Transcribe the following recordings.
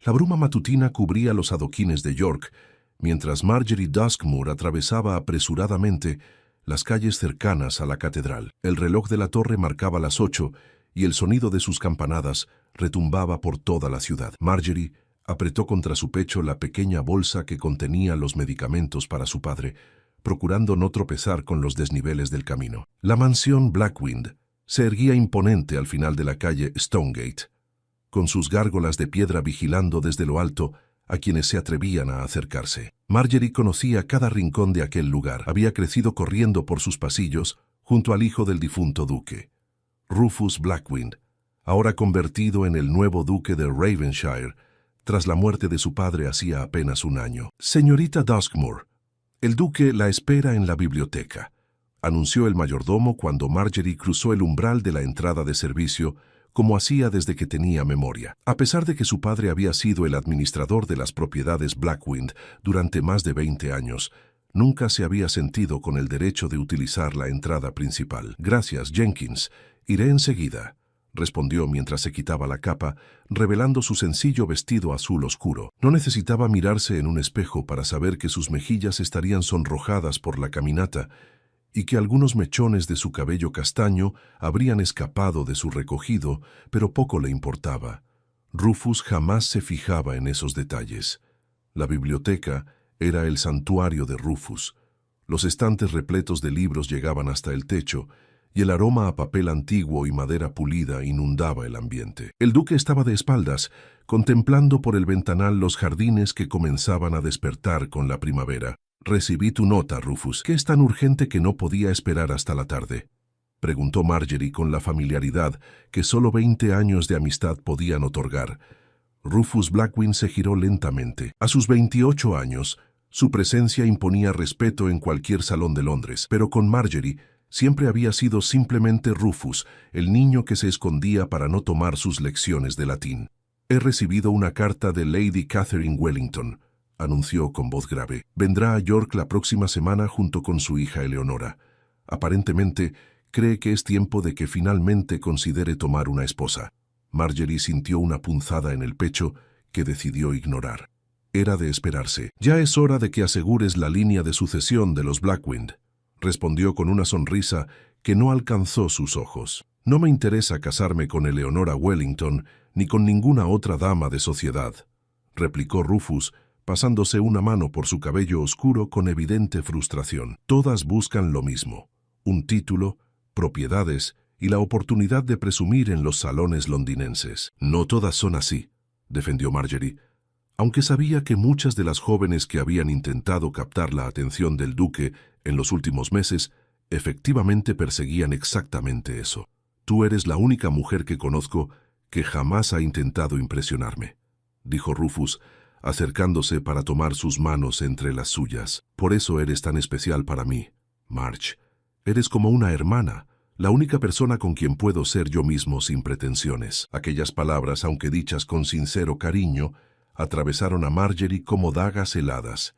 La bruma matutina cubría los adoquines de York, mientras Marjorie Duskmoor atravesaba apresuradamente las calles cercanas a la catedral. El reloj de la torre marcaba las 8 y el sonido de sus campanadas retumbaba por toda la ciudad. Marjorie apretó contra su pecho la pequeña bolsa que contenía los medicamentos para su padre, procurando no tropezar con los desniveles del camino. La mansión Blackwind se erguía imponente al final de la calle Stonegate, con sus gárgolas de piedra vigilando desde lo alto a quienes se atrevían a acercarse. Marjorie conocía cada rincón de aquel lugar. Había crecido corriendo por sus pasillos junto al hijo del difunto duque, Rufus Blackwind, ahora convertido en el nuevo duque de Ravenshire, tras la muerte de su padre hacía apenas un año. «Señorita Duskmoor, el duque la espera en la biblioteca», anunció el mayordomo cuando Marjorie cruzó el umbral de la entrada de servicio, como hacía desde que tenía memoria. A pesar de que su padre había sido el administrador de las propiedades Blackwind durante más de 20 años, nunca se había sentido con el derecho de utilizar la entrada principal. «Gracias, Jenkins. Iré enseguida», respondió mientras se quitaba la capa, revelando su sencillo vestido azul oscuro. No necesitaba mirarse en un espejo para saber que sus mejillas estarían sonrojadas por la caminata y que algunos mechones de su cabello castaño habrían escapado de su recogido, pero poco le importaba. Rufus jamás se fijaba en esos detalles. La biblioteca era el santuario de Rufus. Los estantes repletos de libros llegaban hasta el techo, y el aroma a papel antiguo y madera pulida inundaba el ambiente. El duque estaba de espaldas, contemplando por el ventanal los jardines que comenzaban a despertar con la primavera. «Recibí tu nota, Rufus. ¿Qué es tan urgente que no podía esperar hasta la tarde?», preguntó Marjorie con la familiaridad que solo 20 años de amistad podían otorgar. Rufus Blackwind se giró lentamente. A sus 28 años, su presencia imponía respeto en cualquier salón de Londres, pero con Marjorie siempre había sido simplemente Rufus, el niño que se escondía para no tomar sus lecciones de latín. «He recibido una carta de Lady Catherine Wellington», anunció con voz grave. «Vendrá a York la próxima semana junto con su hija Eleonora. Aparentemente, cree que es tiempo de que finalmente considere tomar una esposa». Marjorie sintió una punzada en el pecho que decidió ignorar. Era de esperarse. «Ya es hora de que asegures la línea de sucesión de los Blackwind», respondió con una sonrisa que no alcanzó sus ojos. «No me interesa casarme con Eleonora Wellington ni con ninguna otra dama de sociedad», replicó Rufus, pasándose una mano por su cabello oscuro con evidente frustración. «Todas buscan lo mismo: un título, propiedades y la oportunidad de presumir en los salones londinenses». «No todas son así», defendió Marjorie, aunque sabía que muchas de las jóvenes que habían intentado captar la atención del duque en los últimos meses efectivamente perseguían exactamente eso. «Tú eres la única mujer que conozco que jamás ha intentado impresionarme», dijo Rufus, acercándose para tomar sus manos entre las suyas. «Por eso eres tan especial para mí, Marge. Eres como una hermana, la única persona con quien puedo ser yo mismo sin pretensiones». Aquellas palabras, aunque dichas con sincero cariño, atravesaron a Marjorie como dagas heladas.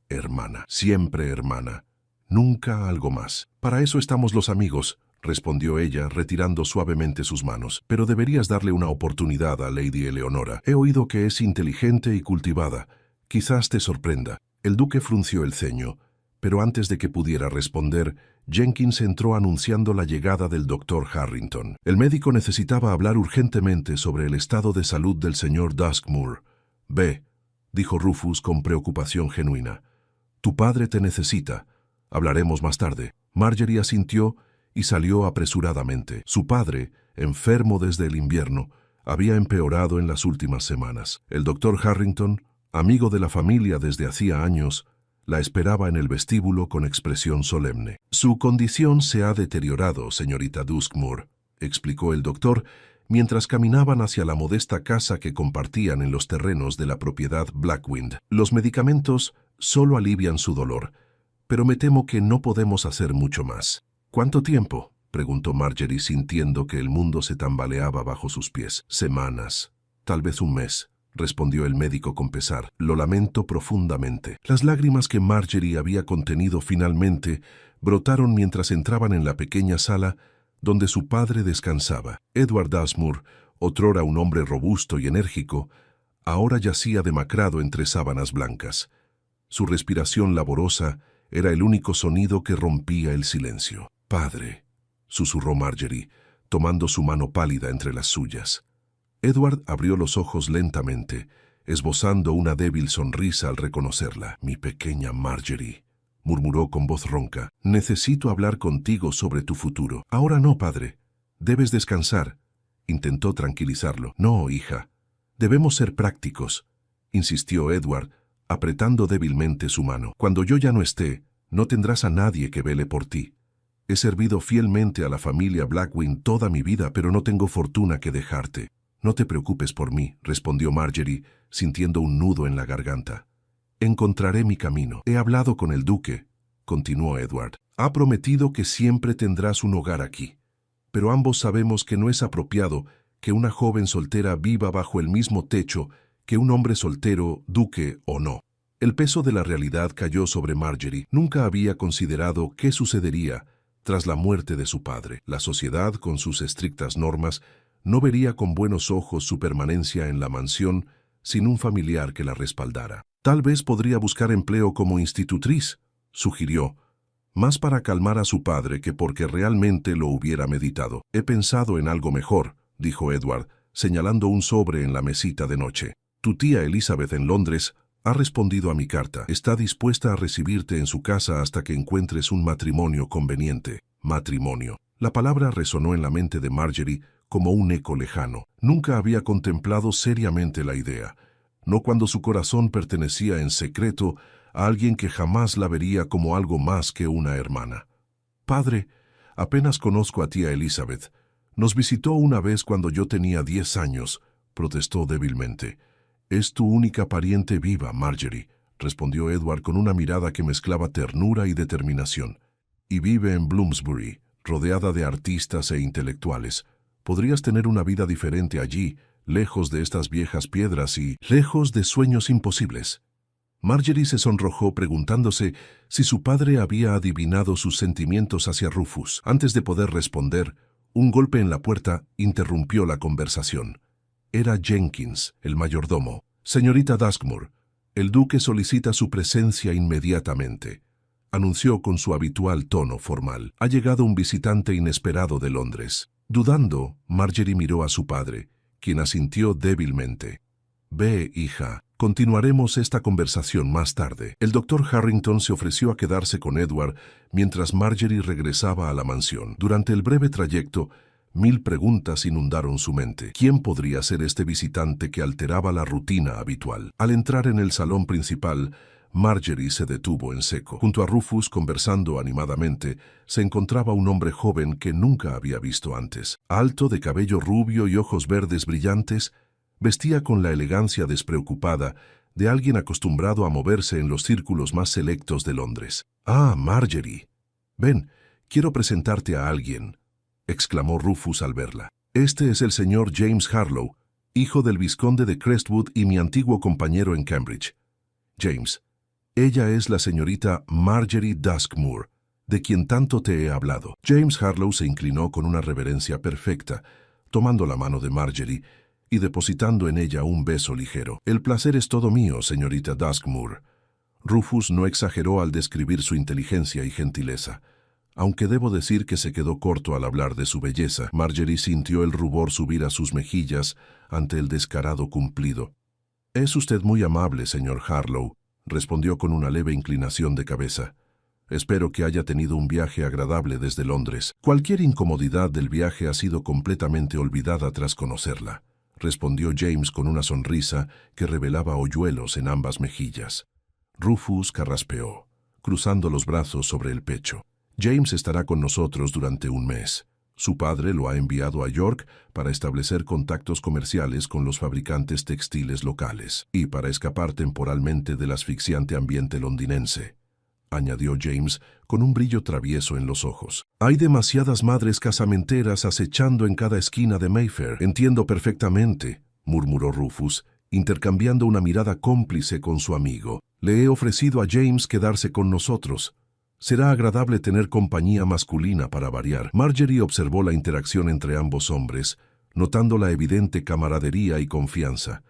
«Hermana, siempre hermana, nunca algo más». «Para eso estamos los amigos», respondió ella, retirando suavemente sus manos. «Pero deberías darle una oportunidad a Lady Eleonora. He oído que es inteligente y cultivada. Quizás te sorprenda». El duque frunció el ceño, pero antes de que pudiera responder, Jenkins entró anunciando la llegada del doctor Harrington. El médico necesitaba hablar urgentemente sobre el estado de salud del señor Duskmoor. «Ve», dijo Rufus con preocupación genuina. «Tu padre te necesita. Hablaremos más tarde». Marjorie asintió y salió apresuradamente. Su padre, enfermo desde el invierno, había empeorado en las últimas semanas. El doctor Harrington, amigo de la familia desde hacía años, la esperaba en el vestíbulo con expresión solemne. «Su condición se ha deteriorado, señorita Duskmoor», explicó el doctor, mientras caminaban hacia la modesta casa que compartían en los terrenos de la propiedad Blackwind. «Los medicamentos solo alivian su dolor, pero me temo que no podemos hacer mucho más». «¿Cuánto tiempo?», preguntó Marjorie, sintiendo que el mundo se tambaleaba bajo sus pies. «Semanas, tal vez un mes», respondió el médico con pesar. «Lo lamento profundamente». Las lágrimas que Marjorie había contenido finalmente brotaron mientras entraban en la pequeña sala donde su padre descansaba. Edward Duskmoor, otrora un hombre robusto y enérgico, Ahora yacía demacrado entre sábanas blancas. Su respiración laborosa era el único sonido que rompía el silencio. «Padre», susurró Marjorie, tomando su mano pálida entre las suyas. Edward abrió los ojos lentamente, esbozando una débil sonrisa al reconocerla. «Mi pequeña Marjorie», murmuró con voz ronca, «necesito hablar contigo sobre tu futuro». «Ahora no, padre. Debes descansar», intentó tranquilizarlo. «No, hija. Debemos ser prácticos», insistió Edward, apretando débilmente su mano. «Cuando yo ya no esté, no tendrás a nadie que vele por ti. He servido fielmente a la familia Blackwing toda mi vida, pero no tengo fortuna que dejarte». «No te preocupes por mí», respondió Marjorie, sintiendo un nudo en la garganta. «Encontraré mi camino. He hablado con el duque», continuó Edward. «Ha prometido que siempre tendrás un hogar aquí. Pero ambos sabemos que no es apropiado que una joven soltera viva bajo el mismo techo que un hombre soltero, duque o no». El peso de la realidad cayó sobre Marjorie. Nunca había considerado qué sucedería tras la muerte de su padre. La sociedad, con sus estrictas normas, no vería con buenos ojos su permanencia en la mansión sin un familiar que la respaldara. «Tal vez podría buscar empleo como institutriz», sugirió, más para calmar a su padre que porque realmente lo hubiera meditado. «He pensado en algo mejor», dijo Edward, señalando un sobre en la mesita de noche. «Tu tía Elizabeth en Londres ha respondido a mi carta. Está dispuesta a recibirte en su casa hasta que encuentres un matrimonio conveniente». Matrimonio. La palabra resonó en la mente de Marjorie como un eco lejano. Nunca había contemplado seriamente la idea, no cuando su corazón pertenecía en secreto a alguien que jamás la vería como algo más que una hermana. «Padre, apenas conozco a tía Elizabeth. Nos visitó una vez cuando yo tenía 10 años», protestó débilmente. «Es tu única pariente viva, Marjorie», respondió Edward con una mirada que mezclaba ternura y determinación. «Y vive en Bloomsbury, rodeada de artistas e intelectuales. Podrías tener una vida diferente allí, lejos de estas viejas piedras y lejos de sueños imposibles». Marjorie se sonrojó preguntándose si su padre había adivinado sus sentimientos hacia Rufus. Antes de poder responder, un golpe en la puerta interrumpió la conversación. Era Jenkins, el mayordomo. «Señorita Duskmore, el duque solicita su presencia inmediatamente», anunció con su habitual tono formal. «Ha llegado un visitante inesperado de Londres». Dudando, Marjorie miró a su padre, quien asintió débilmente. «Ve, hija, continuaremos esta conversación más tarde». El doctor Harrington se ofreció a quedarse con Edward mientras Marjorie regresaba a la mansión. Durante el breve trayecto, 1000 preguntas inundaron su mente. ¿Quién podría ser este visitante que alteraba la rutina habitual? Al entrar en el salón principal, Marjorie se detuvo en seco. Junto a Rufus, conversando animadamente, se encontraba un hombre joven que nunca había visto antes. Alto, de cabello rubio y ojos verdes brillantes, vestía con la elegancia despreocupada de alguien acostumbrado a moverse en los círculos más selectos de Londres. «Ah, Marjorie. Ven, quiero presentarte a alguien», exclamó Rufus al verla. «Este es el señor James Harlow, hijo del vizconde de Crestwood y mi antiguo compañero en Cambridge. James, ella es la señorita Marjorie Duskmore, de quien tanto te he hablado». James Harlow se inclinó con una reverencia perfecta, tomando la mano de Marjorie y depositando en ella un beso ligero. «El placer es todo mío, señorita Duskmore». Rufus no exageró al describir su inteligencia y gentileza. Aunque debo decir que se quedó corto al hablar de su belleza, Marjorie sintió el rubor subir a sus mejillas ante el descarado cumplido. «Es usted muy amable, señor Harlow», respondió con una leve inclinación de cabeza. «Espero que haya tenido un viaje agradable desde Londres». «Cualquier incomodidad del viaje ha sido completamente olvidada tras conocerla», respondió James con una sonrisa que revelaba hoyuelos en ambas mejillas. Rufus carraspeó, cruzando los brazos sobre el pecho. «James estará con nosotros durante un mes. Su padre lo ha enviado a York para establecer contactos comerciales con los fabricantes textiles locales y para escapar temporalmente del asfixiante ambiente londinense», añadió James con un brillo travieso en los ojos. «Hay demasiadas madres casamenteras acechando en cada esquina de Mayfair». «Entiendo perfectamente», murmuró Rufus, intercambiando una mirada cómplice con su amigo. «Le he ofrecido a James quedarse con nosotros. Será agradable tener compañía masculina para variar». Marjorie observó la interacción entre ambos hombres, notando la evidente camaradería y confianza.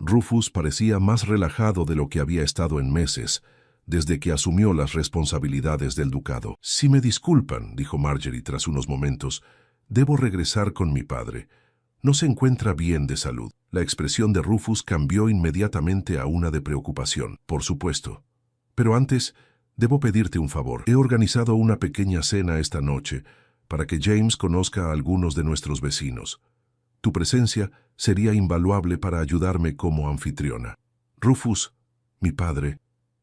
Rufus parecía más relajado de lo que había estado en meses, desde que asumió las responsabilidades del ducado. «Si me disculpan», dijo Marjorie tras unos momentos, «debo regresar con mi padre. No se encuentra bien de salud». La expresión de Rufus cambió inmediatamente a una de preocupación. «Por supuesto. Pero antes, debo pedirte un favor. He organizado una pequeña cena esta noche para que James conozca a algunos de nuestros vecinos. Tu presencia sería invaluable para ayudarme como anfitriona». «Rufus, mi padre,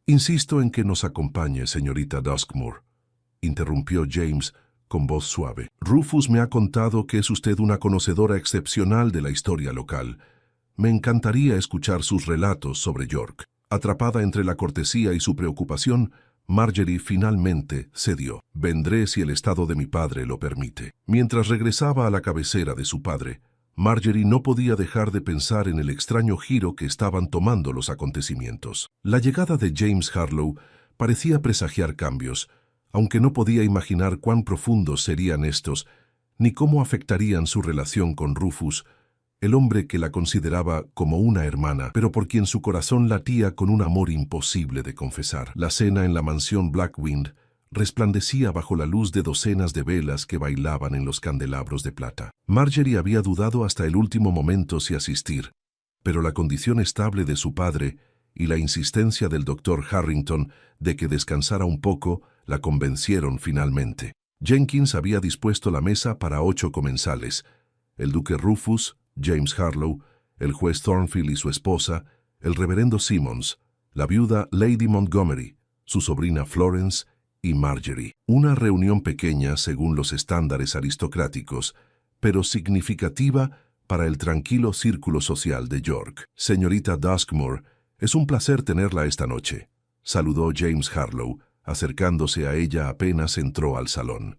insisto en que nos acompañe, señorita Duskmore», interrumpió James con voz suave. «Rufus me ha contado que es usted una conocedora excepcional de la historia local. Me encantaría escuchar sus relatos sobre York». Atrapada entre la cortesía y su preocupación, Marjorie finalmente cedió. «Vendré si el estado de mi padre lo permite». Mientras regresaba a la cabecera de su padre, Marjorie no podía dejar de pensar en el extraño giro que estaban tomando los acontecimientos. La llegada de James Harlow parecía presagiar cambios, aunque no podía imaginar cuán profundos serían estos, ni cómo afectarían su relación con Rufus, el hombre que la consideraba como una hermana, pero por quien su corazón latía con un amor imposible de confesar. La cena en la mansión Blackwind resplandecía bajo la luz de docenas de velas que bailaban en los candelabros de plata. Marjorie había dudado hasta el último momento si asistir, pero la condición estable de su padre y la insistencia del doctor Harrington de que descansara un poco la convencieron finalmente. Jenkins había dispuesto la mesa para 8 comensales: el duque Rufus, James Harlow, el juez Thornfield y su esposa, el reverendo Simmons, la viuda Lady Montgomery, su sobrina Florence y Marjorie. Una reunión pequeña según los estándares aristocráticos, pero significativa para el tranquilo círculo social de York. «Señorita Duskmore, es un placer tenerla esta noche», saludó James Harlow, acercándose a ella apenas entró al salón.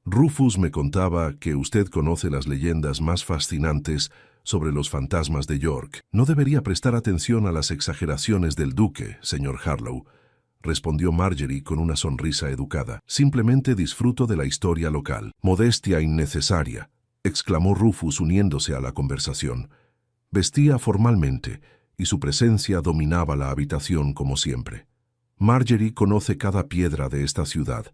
«Rufus me contaba que usted conoce las leyendas más fascinantes sobre los fantasmas de York. No debería prestar atención a las exageraciones del duque, señor Harlow», respondió Marjorie con una sonrisa educada. «Simplemente disfruto de la historia local». «Modestia innecesaria», exclamó Rufus uniéndose a la conversación. Vestía formalmente y su presencia dominaba la habitación como siempre. «Marjorie conoce cada piedra de esta ciudad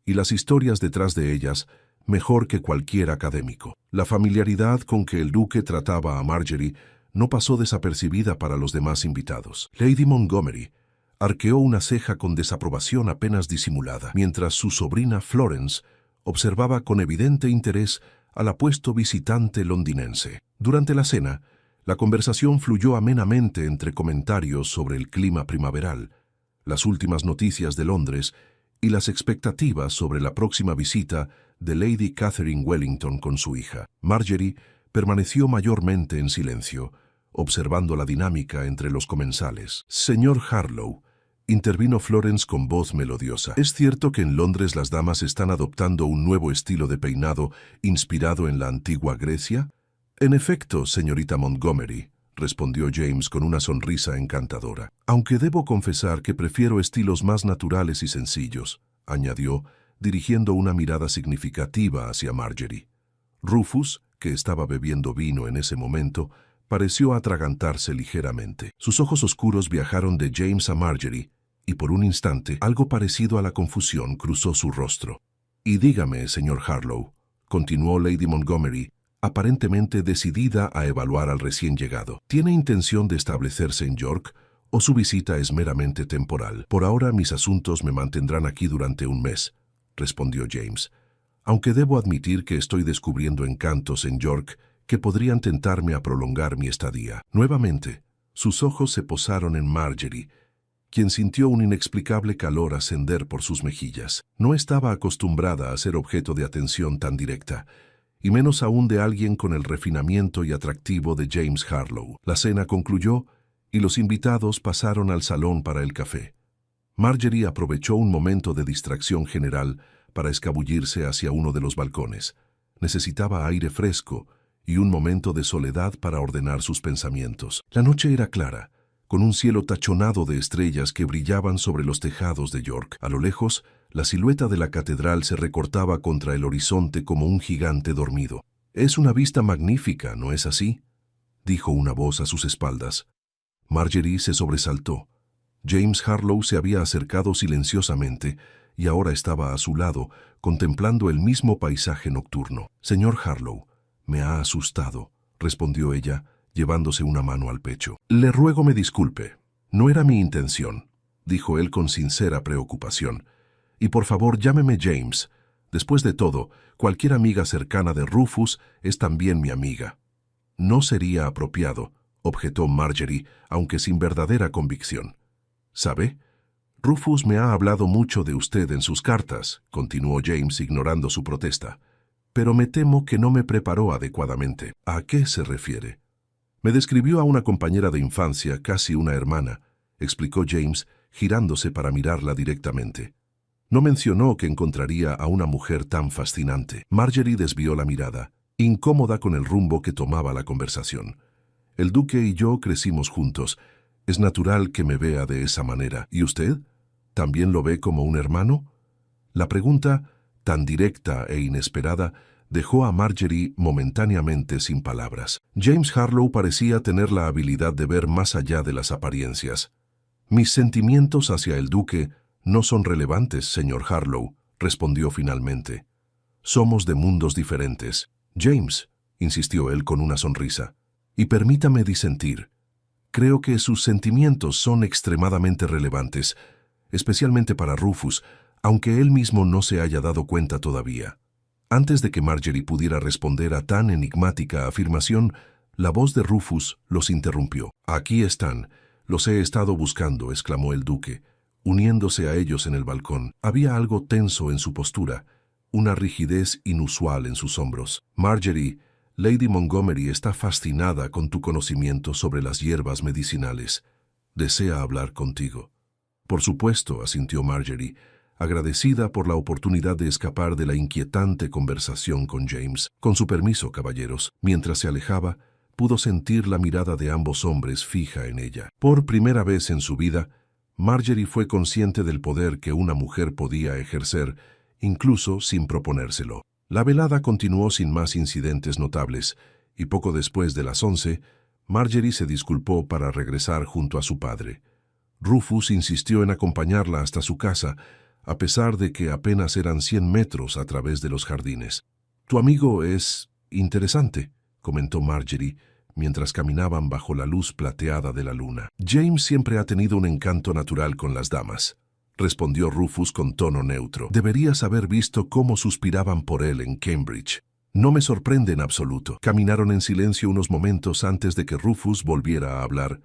y las historias detrás de ellas mejor que cualquier académico». La familiaridad con que el duque trataba a Marjorie no pasó desapercibida para los demás invitados. Lady Montgomery arqueó una ceja con desaprobación apenas disimulada, mientras su sobrina Florence observaba con evidente interés al apuesto visitante londinense. Durante la cena, la conversación fluyó amenamente entre comentarios sobre el clima primaveral, las últimas noticias de Londres y las expectativas sobre la próxima visita de Lady Catherine Wellington con su hija. Marjorie permaneció mayormente en silencio, observando la dinámica entre los comensales. «Señor Harlow», intervino Florence con voz melodiosa, «¿es cierto que en Londres las damas están adoptando un nuevo estilo de peinado inspirado en la antigua Grecia?» «En efecto, señorita Montgomery», respondió James con una sonrisa encantadora. «Aunque debo confesar que prefiero estilos más naturales y sencillos», añadió, dirigiendo una mirada significativa hacia Marjorie. Rufus, que estaba bebiendo vino en ese momento, pareció atragantarse ligeramente. Sus ojos oscuros viajaron de James a Marjorie, y por un instante algo parecido a la confusión cruzó su rostro. «Y dígame, señor Harlow», continuó Lady Montgomery, aparentemente decidida a evaluar al recién llegado, ¿tiene intención de establecerse en York o su visita es meramente temporal? «Por ahora mis asuntos me mantendrán aquí durante un mes», respondió James, «aunque debo admitir que estoy descubriendo encantos en York que podrían tentarme a prolongar mi estadía». Nuevamente, sus ojos se posaron en Marjorie, quien sintió un inexplicable calor ascender por sus mejillas. No estaba acostumbrada a ser objeto de atención tan directa, y menos aún de alguien con el refinamiento y atractivo de James Harlow. La cena concluyó y los invitados pasaron al salón para el café. Marjorie aprovechó un momento de distracción general para escabullirse hacia uno de los balcones. Necesitaba aire fresco y un momento de soledad para ordenar sus pensamientos. La noche era clara, con un cielo tachonado de estrellas que brillaban sobre los tejados de York. A lo lejos, la silueta de la catedral se recortaba contra el horizonte como un gigante dormido. «Es una vista magnífica, ¿no es así?», dijo una voz a sus espaldas. Marjorie se sobresaltó. James Harlow se había acercado silenciosamente y ahora estaba a su lado, contemplando el mismo paisaje nocturno. «Señor Harlow, me ha asustado», respondió ella, llevándose una mano al pecho. «Le ruego me disculpe. No era mi intención», dijo él con sincera preocupación. «Y por favor, llámeme James. Después de todo, cualquier amiga cercana de Rufus es también mi amiga». «No sería apropiado», objetó Marjorie, aunque sin verdadera convicción. «¿Sabe? Rufus me ha hablado mucho de usted en sus cartas», continuó James ignorando su protesta. «Pero me temo que no me preparó adecuadamente». «¿A qué se refiere?» «Me describió a una compañera de infancia, casi una hermana», explicó James, girándose para mirarla directamente. «No mencionó que encontraría a una mujer tan fascinante». Marjorie desvió la mirada, incómoda con el rumbo que tomaba la conversación. «El duque y yo crecimos juntos. Es natural que me vea de esa manera. ¿Y usted? ¿También lo ve como un hermano?». La pregunta, tan directa e inesperada, dejó a Marjorie momentáneamente sin palabras. James Harlow parecía tener la habilidad de ver más allá de las apariencias. «Mis sentimientos hacia el duque no son relevantes, señor Harlow», respondió finalmente. «Somos de mundos diferentes». «James», insistió él con una sonrisa, «y permítame disentir. Creo que sus sentimientos son extremadamente relevantes, especialmente para Rufus, aunque él mismo no se haya dado cuenta todavía». Antes de que Marjorie pudiera responder a tan enigmática afirmación, la voz de Rufus los interrumpió. «Aquí están. Los he estado buscando», exclamó el duque, uniéndose a ellos en el balcón. Había algo tenso en su postura, una rigidez inusual en sus hombros. «Marjorie, Lady Montgomery está fascinada con tu conocimiento sobre las hierbas medicinales. Desea hablar contigo». «Por supuesto», asintió Marjorie, agradecida por la oportunidad de escapar de la inquietante conversación con James. «Con su permiso, caballeros». Mientras se alejaba, pudo sentir la mirada de ambos hombres fija en ella. Por primera vez en su vida, Marjorie fue consciente del poder que una mujer podía ejercer, incluso sin proponérselo. La velada continuó sin más incidentes notables, y poco después de las 11, Marjorie se disculpó para regresar junto a su padre. Rufus insistió en acompañarla hasta su casa, a pesar de que apenas eran 100 metros a través de los jardines. «Tu amigo es interesante», comentó Marjorie, mientras caminaban bajo la luz plateada de la luna. «James siempre ha tenido un encanto natural con las damas», respondió Rufus con tono neutro. «Deberías haber visto cómo suspiraban por él en Cambridge». «No me sorprende en absoluto». Caminaron en silencio unos momentos antes de que Rufus volviera a hablar,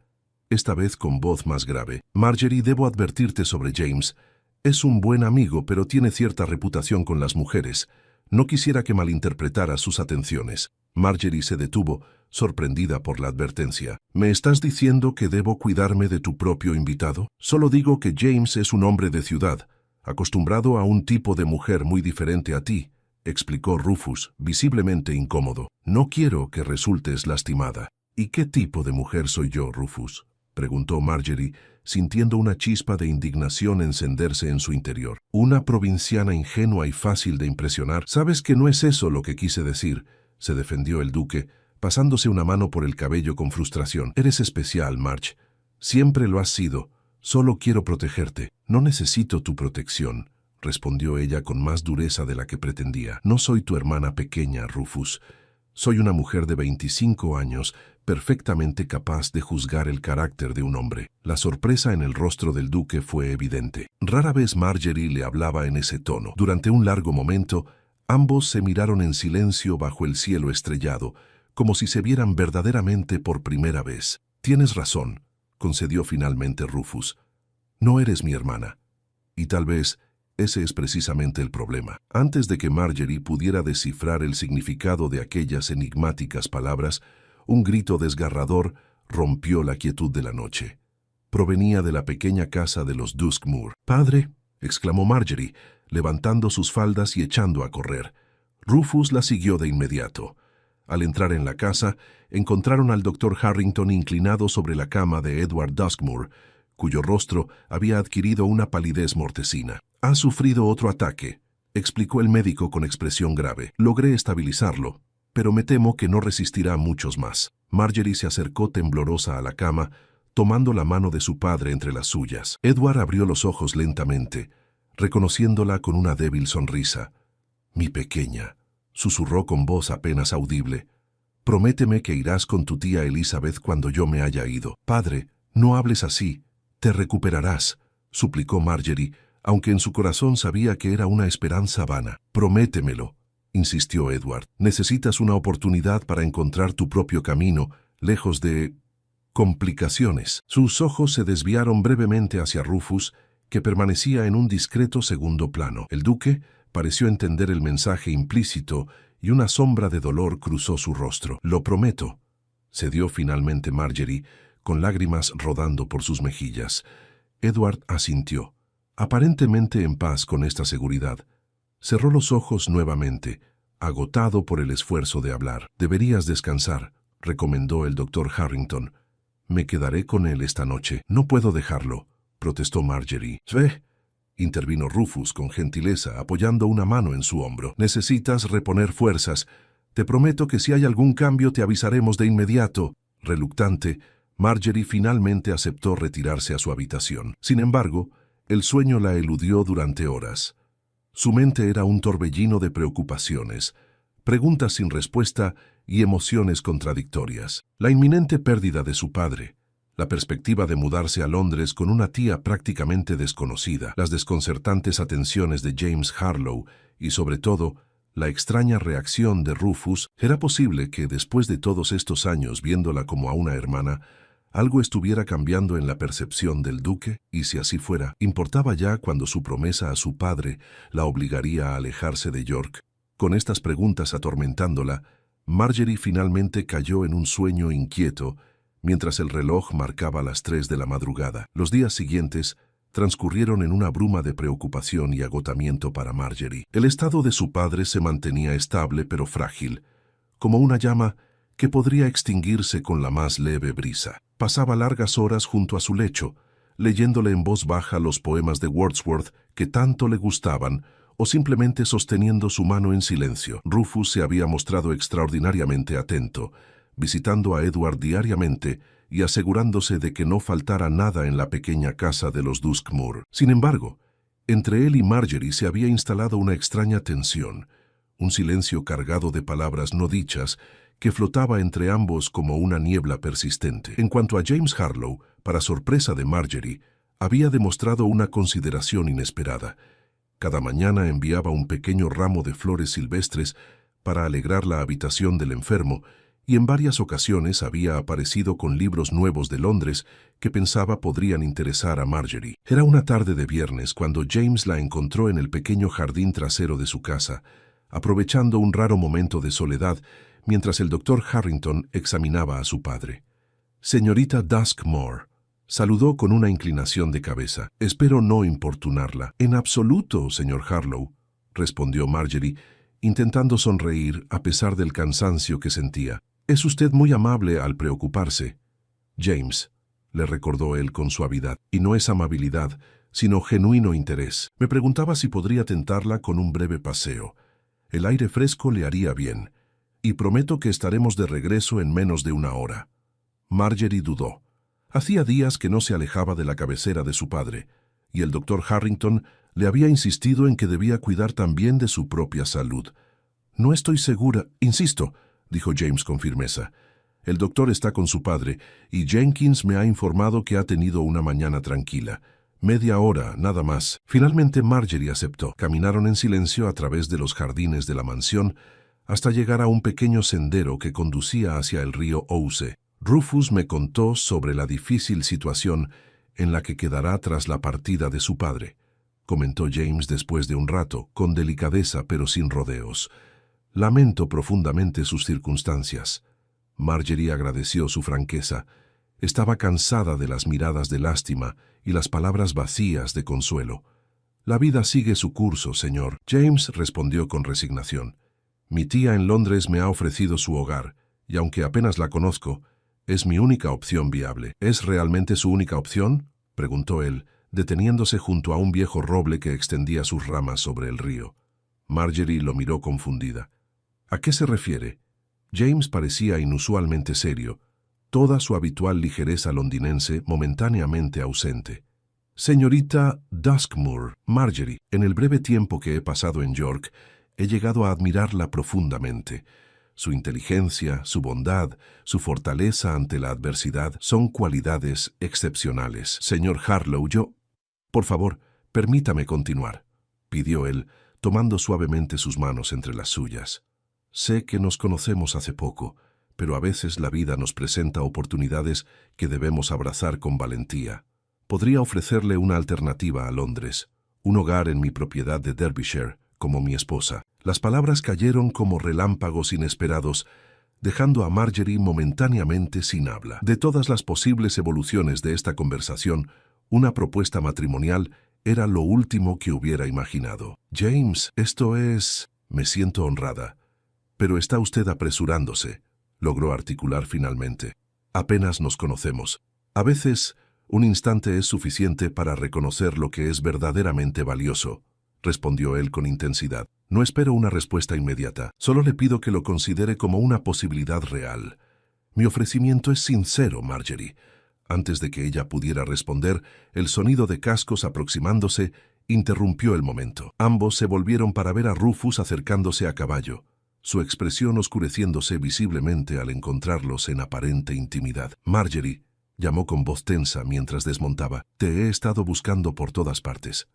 esta vez con voz más grave. «Marjorie, debo advertirte sobre James. Es un buen amigo, pero tiene cierta reputación con las mujeres. No quisiera que malinterpretara sus atenciones». Marjorie se detuvo, sorprendida por la advertencia. «¿Me estás diciendo que debo cuidarme de tu propio invitado? Solo digo que James es un hombre de ciudad, acostumbrado a un tipo de mujer muy diferente a ti», explicó Rufus, visiblemente incómodo. «No quiero que resultes lastimada». «¿Y qué tipo de mujer soy yo, Rufus?», preguntó Marjorie, sintiendo una chispa de indignación encenderse en su interior. «Una provinciana ingenua y fácil de impresionar». «Sabes que no es eso lo que quise decir», se defendió el duque, pasándose una mano por el cabello con frustración. «Eres especial, Marge. Siempre lo has sido. Solo quiero protegerte». «No necesito tu protección», respondió ella con más dureza de la que pretendía. «No soy tu hermana pequeña, Rufus. Soy una mujer de 25 años, perfectamente capaz de juzgar el carácter de un hombre». La sorpresa en el rostro del duque fue evidente. Rara vez Marjorie le hablaba en ese tono. Durante un largo momento, ambos se miraron en silencio bajo el cielo estrellado, como si se vieran verdaderamente por primera vez. «Tienes razón», concedió finalmente Rufus. «No eres mi hermana. Y tal vez ese es precisamente el problema». Antes de que Marjorie pudiera descifrar el significado de aquellas enigmáticas palabras, un grito desgarrador rompió la quietud de la noche. Provenía de la pequeña casa de los Duskmoor. «¡Padre!», exclamó Marjorie, levantando sus faldas y echando a correr. Rufus la siguió de inmediato. Al entrar en la casa, encontraron al doctor Harrington inclinado sobre la cama de Edward Duskmoor, cuyo rostro había adquirido una palidez mortecina. «Ha sufrido otro ataque», explicó el médico con expresión grave. «Logré estabilizarlo, pero me temo que no resistirá muchos más». Marjorie se acercó temblorosa a la cama, tomando la mano de su padre entre las suyas. Edward abrió los ojos lentamente, reconociéndola con una débil sonrisa. «Mi pequeña», susurró con voz apenas audible, «prométeme que irás con tu tía Elizabeth cuando yo me haya ido». «Padre, no hables así. Te recuperarás», suplicó Marjorie, aunque en su corazón sabía que era una esperanza vana. «Prométemelo», insistió Edward. «Necesitas una oportunidad para encontrar tu propio camino, lejos de complicaciones». Sus ojos se desviaron brevemente hacia Rufus, que permanecía en un discreto segundo plano. El duque pareció entender el mensaje implícito y una sombra de dolor cruzó su rostro. «Lo prometo», cedió finalmente Marjorie, con lágrimas rodando por sus mejillas. Edward asintió, aparentemente en paz con esta seguridad. Cerró los ojos nuevamente, agotado por el esfuerzo de hablar. «Deberías descansar», recomendó el doctor Harrington. «Me quedaré con él esta noche». «No puedo dejarlo», protestó Marjorie. «Ve», intervino Rufus con gentileza, apoyando una mano en su hombro. «Necesitas reponer fuerzas. Te prometo que si hay algún cambio te avisaremos de inmediato». Reluctante, Marjorie finalmente aceptó retirarse a su habitación. Sin embargo, el sueño la eludió durante horas. Su mente era un torbellino de preocupaciones, preguntas sin respuesta y emociones contradictorias. La inminente pérdida de su padre, la perspectiva de mudarse a Londres con una tía prácticamente desconocida, las desconcertantes atenciones de James Harlow y, sobre todo, la extraña reacción de Rufus. Era posible que, después de todos estos años viéndola como a una hermana, algo estuviera cambiando en la percepción del duque, y si así fuera, ¿importaba ya cuando su promesa a su padre la obligaría a alejarse de York? Con estas preguntas atormentándola, Marjorie finalmente cayó en un sueño inquieto, mientras el reloj marcaba las 3 de la madrugada. Los días siguientes transcurrieron en una bruma de preocupación y agotamiento para Marjorie. El estado de su padre se mantenía estable pero frágil, como una llama que podría extinguirse con la más leve brisa. Pasaba largas horas junto a su lecho, leyéndole en voz baja los poemas de Wordsworth que tanto le gustaban, o simplemente sosteniendo su mano en silencio. Rufus se había mostrado extraordinariamente atento, visitando a Edward diariamente y asegurándose de que no faltara nada en la pequeña casa de los Duskmoor. Sin embargo, entre él y Marjorie se había instalado una extraña tensión, un silencio cargado de palabras no dichas que flotaba entre ambos como una niebla persistente. En cuanto a James Harlow, para sorpresa de Marjorie, había demostrado una consideración inesperada. Cada mañana enviaba un pequeño ramo de flores silvestres para alegrar la habitación del enfermo, y en varias ocasiones había aparecido con libros nuevos de Londres que pensaba podrían interesar a Marjorie. Era una tarde de viernes cuando James la encontró en el pequeño jardín trasero de su casa, aprovechando un raro momento de soledad mientras el doctor Harrington examinaba a su padre. «Señorita Duskmoor», saludó con una inclinación de cabeza. «Espero no importunarla». «En absoluto, señor Harlow», respondió Marjorie, intentando sonreír a pesar del cansancio que sentía. «Es usted muy amable al preocuparse». «James», le recordó él con suavidad, «y no es amabilidad, sino genuino interés. Me preguntaba si podría tentarla con un breve paseo. El aire fresco le haría bien, y prometo que estaremos de regreso en menos de una hora». Marjorie dudó. Hacía días que no se alejaba de la cabecera de su padre, y el doctor Harrington le había insistido en que debía cuidar también de su propia salud. «No estoy segura, insisto», dijo James con firmeza. «El doctor está con su padre, y Jenkins me ha informado que ha tenido una mañana tranquila. Media hora, nada más». Finalmente Marjorie aceptó. Caminaron en silencio a través de los jardines de la mansión hasta llegar a un pequeño sendero que conducía hacia el río Ouse. «Rufus me contó sobre la difícil situación en la que quedará tras la partida de su padre», comentó James después de un rato, con delicadeza pero sin rodeos. «Lamento profundamente sus circunstancias». Marjorie agradeció su franqueza. Estaba cansada de las miradas de lástima y las palabras vacías de consuelo. «La vida sigue su curso, señor». James respondió con resignación. «Mi tía en Londres me ha ofrecido su hogar, y aunque apenas la conozco, es mi única opción viable». «¿Es realmente su única opción?», preguntó él, deteniéndose junto a un viejo roble que extendía sus ramas sobre el río. Marjorie lo miró confundida. «¿A qué se refiere?». James parecía inusualmente serio. toda su habitual ligereza londinense momentáneamente ausente. Señorita Duskmoor, Marjorie, en el breve tiempo que he pasado en York, he llegado a admirarla profundamente. Su inteligencia, su bondad, su fortaleza ante la adversidad son cualidades excepcionales. Señor Harlow, Por favor, permítame continuar, pidió él, tomando suavemente sus manos entre las suyas. Sé que nos conocemos hace poco, pero a veces la vida nos presenta oportunidades que debemos abrazar con valentía. Podría ofrecerle una alternativa a Londres, un hogar en mi propiedad de Derbyshire, como mi esposa. Las palabras cayeron como relámpagos inesperados, dejando a Marjorie momentáneamente sin habla. De todas las posibles evoluciones de esta conversación, una propuesta matrimonial era lo último que hubiera imaginado. James, me siento honrada, pero está usted apresurándose, logró articular finalmente. Apenas nos conocemos. A veces, un instante es suficiente para reconocer lo que es verdaderamente valioso, respondió él con intensidad. No espero una respuesta inmediata, solo le pido que lo considere como una posibilidad real. Mi ofrecimiento es sincero, Marjorie. Antes de que ella pudiera responder, el sonido de cascos aproximándose interrumpió el momento. Ambos se volvieron para ver a Rufus acercándose a caballo, su expresión oscureciéndose visiblemente al encontrarlos en aparente intimidad. Marjorie, llamó con voz tensa mientras desmontaba, te he estado buscando por todas partes.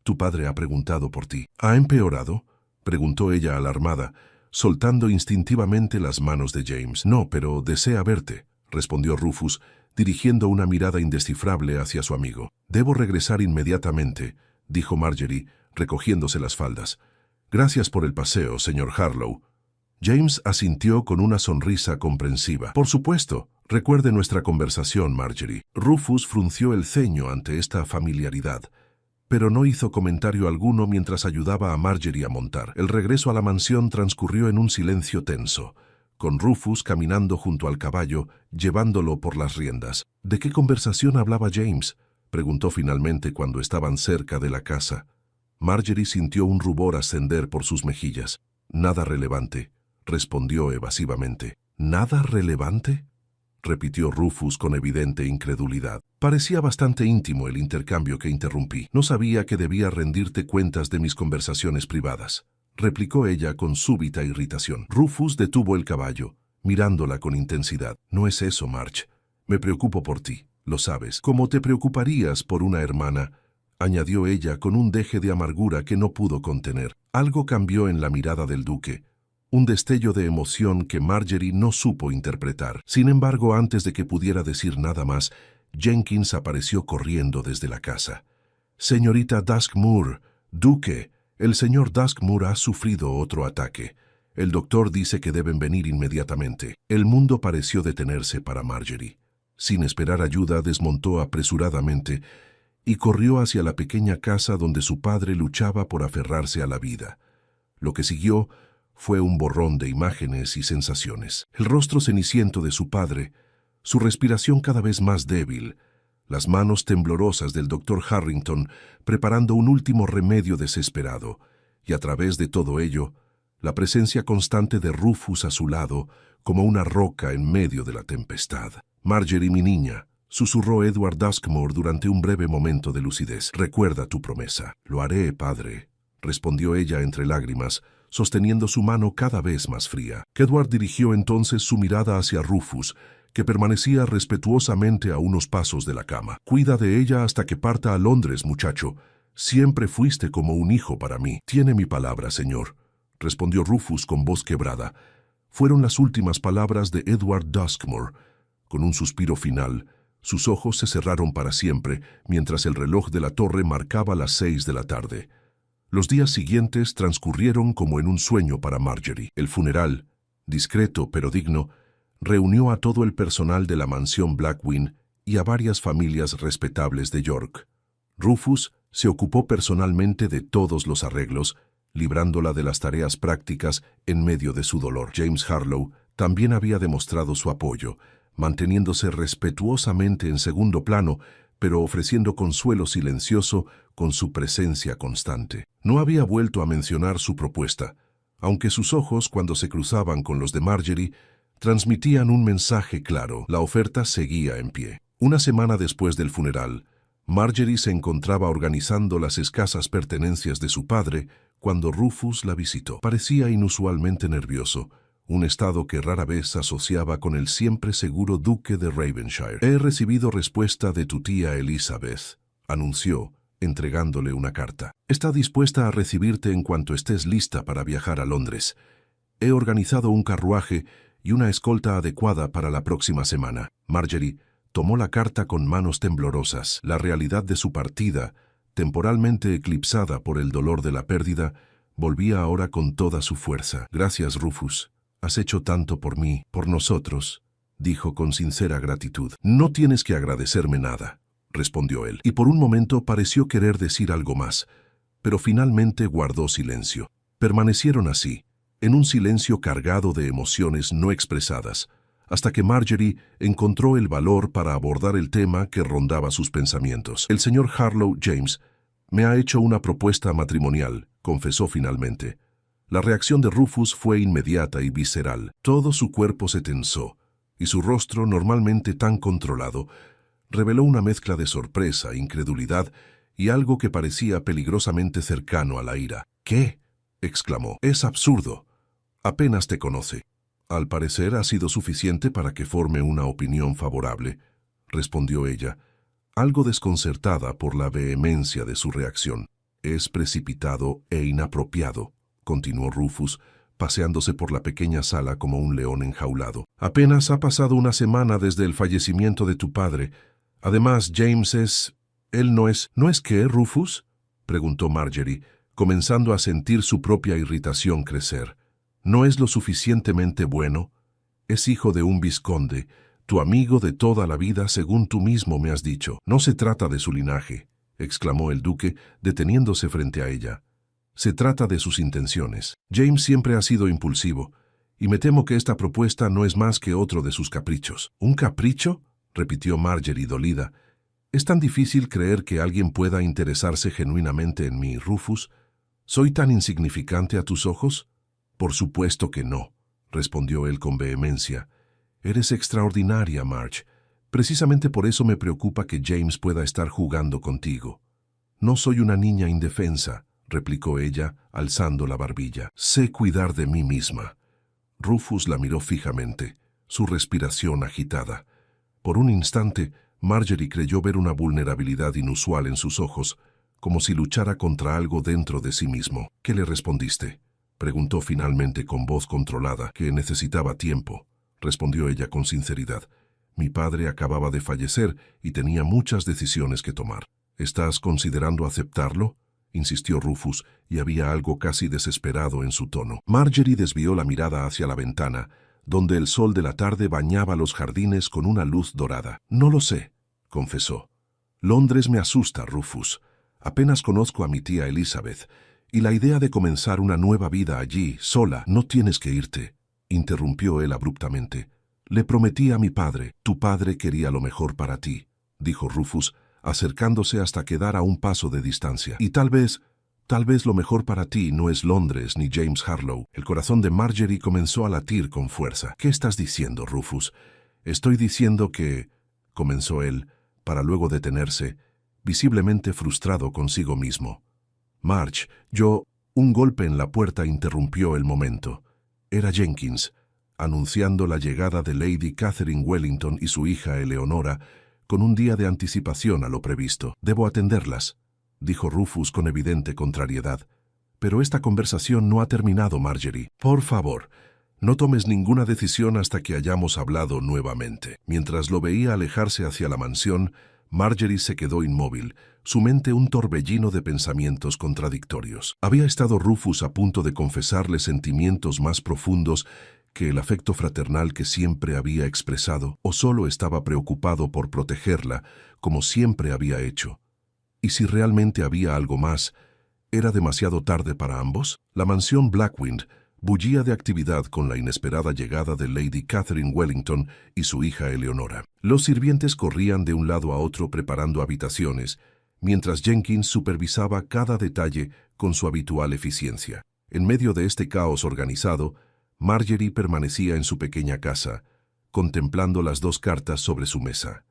Tu padre ha preguntado por ti. ¿Ha empeorado?, preguntó ella alarmada, soltando instintivamente las manos de James. No, pero desea verte, respondió Rufus, dirigiendo una mirada indescifrable hacia su amigo. Debo regresar inmediatamente, dijo Marjorie, recogiéndose las faldas. Gracias por el paseo, señor Harlow. James asintió con una sonrisa comprensiva. Por supuesto, recuerde nuestra conversación, Marjorie. Rufus frunció el ceño ante esta familiaridad, pero no hizo comentario alguno mientras ayudaba a Marjorie a montar. El regreso a la mansión transcurrió en un silencio tenso, con Rufus caminando junto al caballo, llevándolo por las riendas. ¿De qué conversación hablaba James?, preguntó finalmente cuando estaban cerca de la casa. Marjorie sintió un rubor ascender por sus mejillas. Nada relevante, respondió evasivamente. ¿Nada relevante?, repitió Rufus con evidente incredulidad. Parecía bastante íntimo el intercambio que interrumpí. No sabía que debía rendirte cuentas de mis conversaciones privadas, replicó ella con súbita irritación. Rufus detuvo el caballo, mirándola con intensidad. No es eso, Marge. Me preocupo por ti, lo sabes. Como te preocuparías por una hermana, añadió ella con un deje de amargura que no pudo contener. Algo cambió en la mirada del duque, un destello de emoción que Marjorie no supo interpretar. Sin embargo, antes de que pudiera decir nada más, Jenkins apareció corriendo desde la casa. Señorita Duskmoor, duque, el señor Duskmoor ha sufrido otro ataque. El doctor dice que deben venir inmediatamente. El mundo pareció detenerse para Marjorie. Sin esperar ayuda, desmontó apresuradamente y corrió hacia la pequeña casa donde su padre luchaba por aferrarse a la vida. Lo que siguió fue un borrón de imágenes y sensaciones. El rostro ceniciento de su padre, su respiración cada vez más débil, las manos temblorosas del doctor Harrington preparando un último remedio desesperado, y a través de todo ello, la presencia constante de Rufus a su lado como una roca en medio de la tempestad. Marjorie, mi niña, susurró Edward Duskmoor durante un breve momento de lucidez. Recuerda tu promesa. Lo haré, padre, respondió ella entre lágrimas, sosteniendo su mano cada vez más fría. Edward dirigió entonces su mirada hacia Rufus, que permanecía respetuosamente a unos pasos de la cama. Cuida de ella hasta que parta a Londres, muchacho. Siempre fuiste como un hijo para mí. Tiene mi palabra, señor, respondió Rufus con voz quebrada. Fueron las últimas palabras de Edward Duskmoor. Con un suspiro final, sus ojos se cerraron para siempre, mientras el reloj de la torre marcaba las 6 de la tarde. Los días siguientes transcurrieron como en un sueño para Marjorie. El funeral, discreto pero digno, reunió a todo el personal de la mansión Blackwing y a varias familias respetables de York. Rufus se ocupó personalmente de todos los arreglos, librándola de las tareas prácticas en medio de su dolor. James Harlow también había demostrado su apoyo, manteniéndose respetuosamente en segundo plano, pero ofreciendo consuelo silencioso con su presencia constante. No había vuelto a mencionar su propuesta, aunque sus ojos, cuando se cruzaban con los de Marjorie, transmitían un mensaje claro. La oferta seguía en pie. Una semana después del funeral, Marjorie se encontraba organizando las escasas pertenencias de su padre cuando Rufus la visitó. Parecía inusualmente nervioso, un estado que rara vez asociaba con el siempre seguro duque de Ravenshire. «He recibido respuesta de tu tía Elizabeth», anunció, entregándole una carta. «Está dispuesta a recibirte en cuanto estés lista para viajar a Londres. He organizado un carruaje y una escolta adecuada para la próxima semana». Marjorie tomó la carta con manos temblorosas. La realidad de su partida, temporalmente eclipsada por el dolor de la pérdida, volvía ahora con toda su fuerza. «Gracias, Rufus. Has hecho tanto por mí, por nosotros», dijo con sincera gratitud. «No tienes que agradecerme nada», respondió él, y por un momento pareció querer decir algo más, pero finalmente guardó silencio. Permanecieron así, en un silencio cargado de emociones no expresadas, hasta que Marjorie encontró el valor para abordar el tema que rondaba sus pensamientos. «El señor Harlow, James, me ha hecho una propuesta matrimonial», confesó finalmente. La reacción de Rufus fue inmediata y visceral. Todo su cuerpo se tensó, y su rostro, normalmente tan controlado, reveló una mezcla de sorpresa, incredulidad y algo que parecía peligrosamente cercano a la ira. «¿Qué?», exclamó. «Es absurdo. Apenas te conoce». «Al parecer ha sido suficiente para que forme una opinión favorable», respondió ella, algo desconcertada por la vehemencia de su reacción. «Es precipitado e inapropiado», continuó Rufus, paseándose por la pequeña sala como un león enjaulado. «Apenas ha pasado una semana desde el fallecimiento de tu padre. Además, James él no es... ¿No es qué, Rufus?», preguntó Marjorie, comenzando a sentir su propia irritación crecer. «¿No es lo suficientemente bueno? Es hijo de un vizconde, tu amigo de toda la vida, según tú mismo me has dicho». «No se trata de su linaje», exclamó el duque, deteniéndose frente a ella. «Se trata de sus intenciones. James siempre ha sido impulsivo, y me temo que esta propuesta no es más que otro de sus caprichos». «¿Un capricho?», repitió Marjorie dolida. «Es tan difícil creer que alguien pueda interesarse genuinamente en mí, Rufus. ¿Soy tan insignificante a tus ojos?». «Por supuesto que no», respondió él con vehemencia. «Eres extraordinaria, Marge. Precisamente por eso me preocupa que James pueda estar jugando contigo». «No soy una niña indefensa», replicó ella, alzando la barbilla. «Sé cuidar de mí misma». Rufus la miró fijamente, su respiración agitada. Por un instante, Marjorie creyó ver una vulnerabilidad inusual en sus ojos, como si luchara contra algo dentro de sí mismo. «¿Qué le respondiste?», preguntó finalmente con voz controlada. «Que necesitaba tiempo», respondió ella con sinceridad. «Mi padre acababa de fallecer y tenía muchas decisiones que tomar». «¿Estás considerando aceptarlo?», insistió Rufus, y había algo casi desesperado en su tono. Marjorie desvió la mirada hacia la ventana, donde el sol de la tarde bañaba los jardines con una luz dorada. «No lo sé», confesó. «Londres me asusta, Rufus. Apenas conozco a mi tía Elizabeth, y la idea de comenzar una nueva vida allí, sola». «No tienes que irte», interrumpió él abruptamente. «Le prometí a mi padre». «Tu padre quería lo mejor para ti», dijo Rufus, acercándose hasta quedar a un paso de distancia. «Y tal vez lo mejor para ti no es Londres ni James Harlow». El corazón de Marjorie comenzó a latir con fuerza. «¿Qué estás diciendo, Rufus?». «Estoy diciendo que...», comenzó él, para luego detenerse, visiblemente frustrado consigo mismo. «Marge, yo...». Un golpe en la puerta interrumpió el momento. Era Jenkins, anunciando la llegada de Lady Catherine Wellington y su hija Eleonora, con un día de anticipación a lo previsto. «Debo atenderlas», dijo Rufus con evidente contrariedad. «Pero esta conversación no ha terminado, Marjorie. Por favor, no tomes ninguna decisión hasta que hayamos hablado nuevamente». Mientras lo veía alejarse hacia la mansión, Marjorie se quedó inmóvil, su mente un torbellino de pensamientos contradictorios. ¿Había estado Rufus a punto de confesarle sentimientos más profundos que el afecto fraternal que siempre había expresado, o solo estaba preocupado por protegerla, como siempre había hecho? ¿Y si realmente había algo más, era demasiado tarde para ambos? La mansión Blackwind bullía de actividad con la inesperada llegada de Lady Catherine Wellington y su hija Eleonora. Los sirvientes corrían de un lado a otro preparando habitaciones, mientras Jenkins supervisaba cada detalle con su habitual eficiencia. En medio de este caos organizado, Marjorie permanecía en su pequeña casa, contemplando las dos cartas sobre su mesa.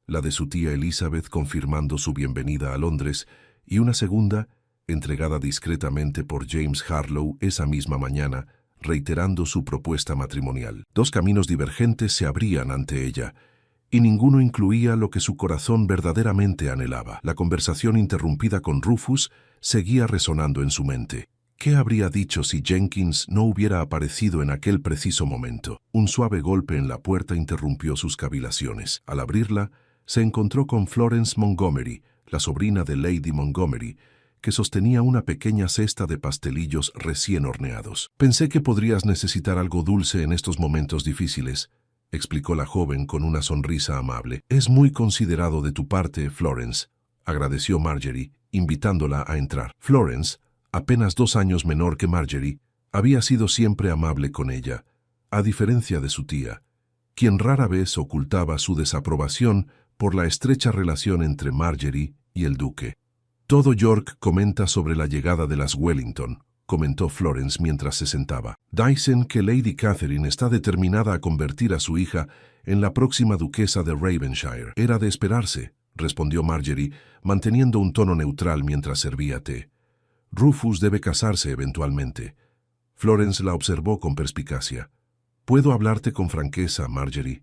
La de su tía Elizabeth confirmando su bienvenida a Londres y una segunda, entregada discretamente por James Harlow esa misma mañana, reiterando su propuesta matrimonial. Dos caminos divergentes se abrían ante ella, y ninguno incluía lo que su corazón verdaderamente anhelaba. La conversación interrumpida con Rufus seguía resonando en su mente. ¿Qué habría dicho si Jenkins no hubiera aparecido en aquel preciso momento? Un suave golpe en la puerta interrumpió sus cavilaciones. Al abrirla, se encontró con Florence Montgomery, la sobrina de Lady Montgomery, que sostenía una pequeña cesta de pastelillos recién horneados. «Pensé que podrías necesitar algo dulce en estos momentos difíciles», explicó la joven con una sonrisa amable. «Es muy considerado de tu parte, Florence», agradeció Marjorie, invitándola a entrar. Florence, apenas 2 años menor que Marjorie, había sido siempre amable con ella, a diferencia de su tía, quien rara vez ocultaba su desaprobación por la estrecha relación entre Marjorie y el duque. «Todo York comenta sobre la llegada de las Wellington», comentó Florence mientras se sentaba. «Dicen que Lady Catherine está determinada a convertir a su hija en la próxima duquesa de Ravenshire». «Era de esperarse», respondió Marjorie, manteniendo un tono neutral mientras servía té. «Rufus debe casarse eventualmente». Florence la observó con perspicacia. «Puedo hablarte con franqueza, Marjorie.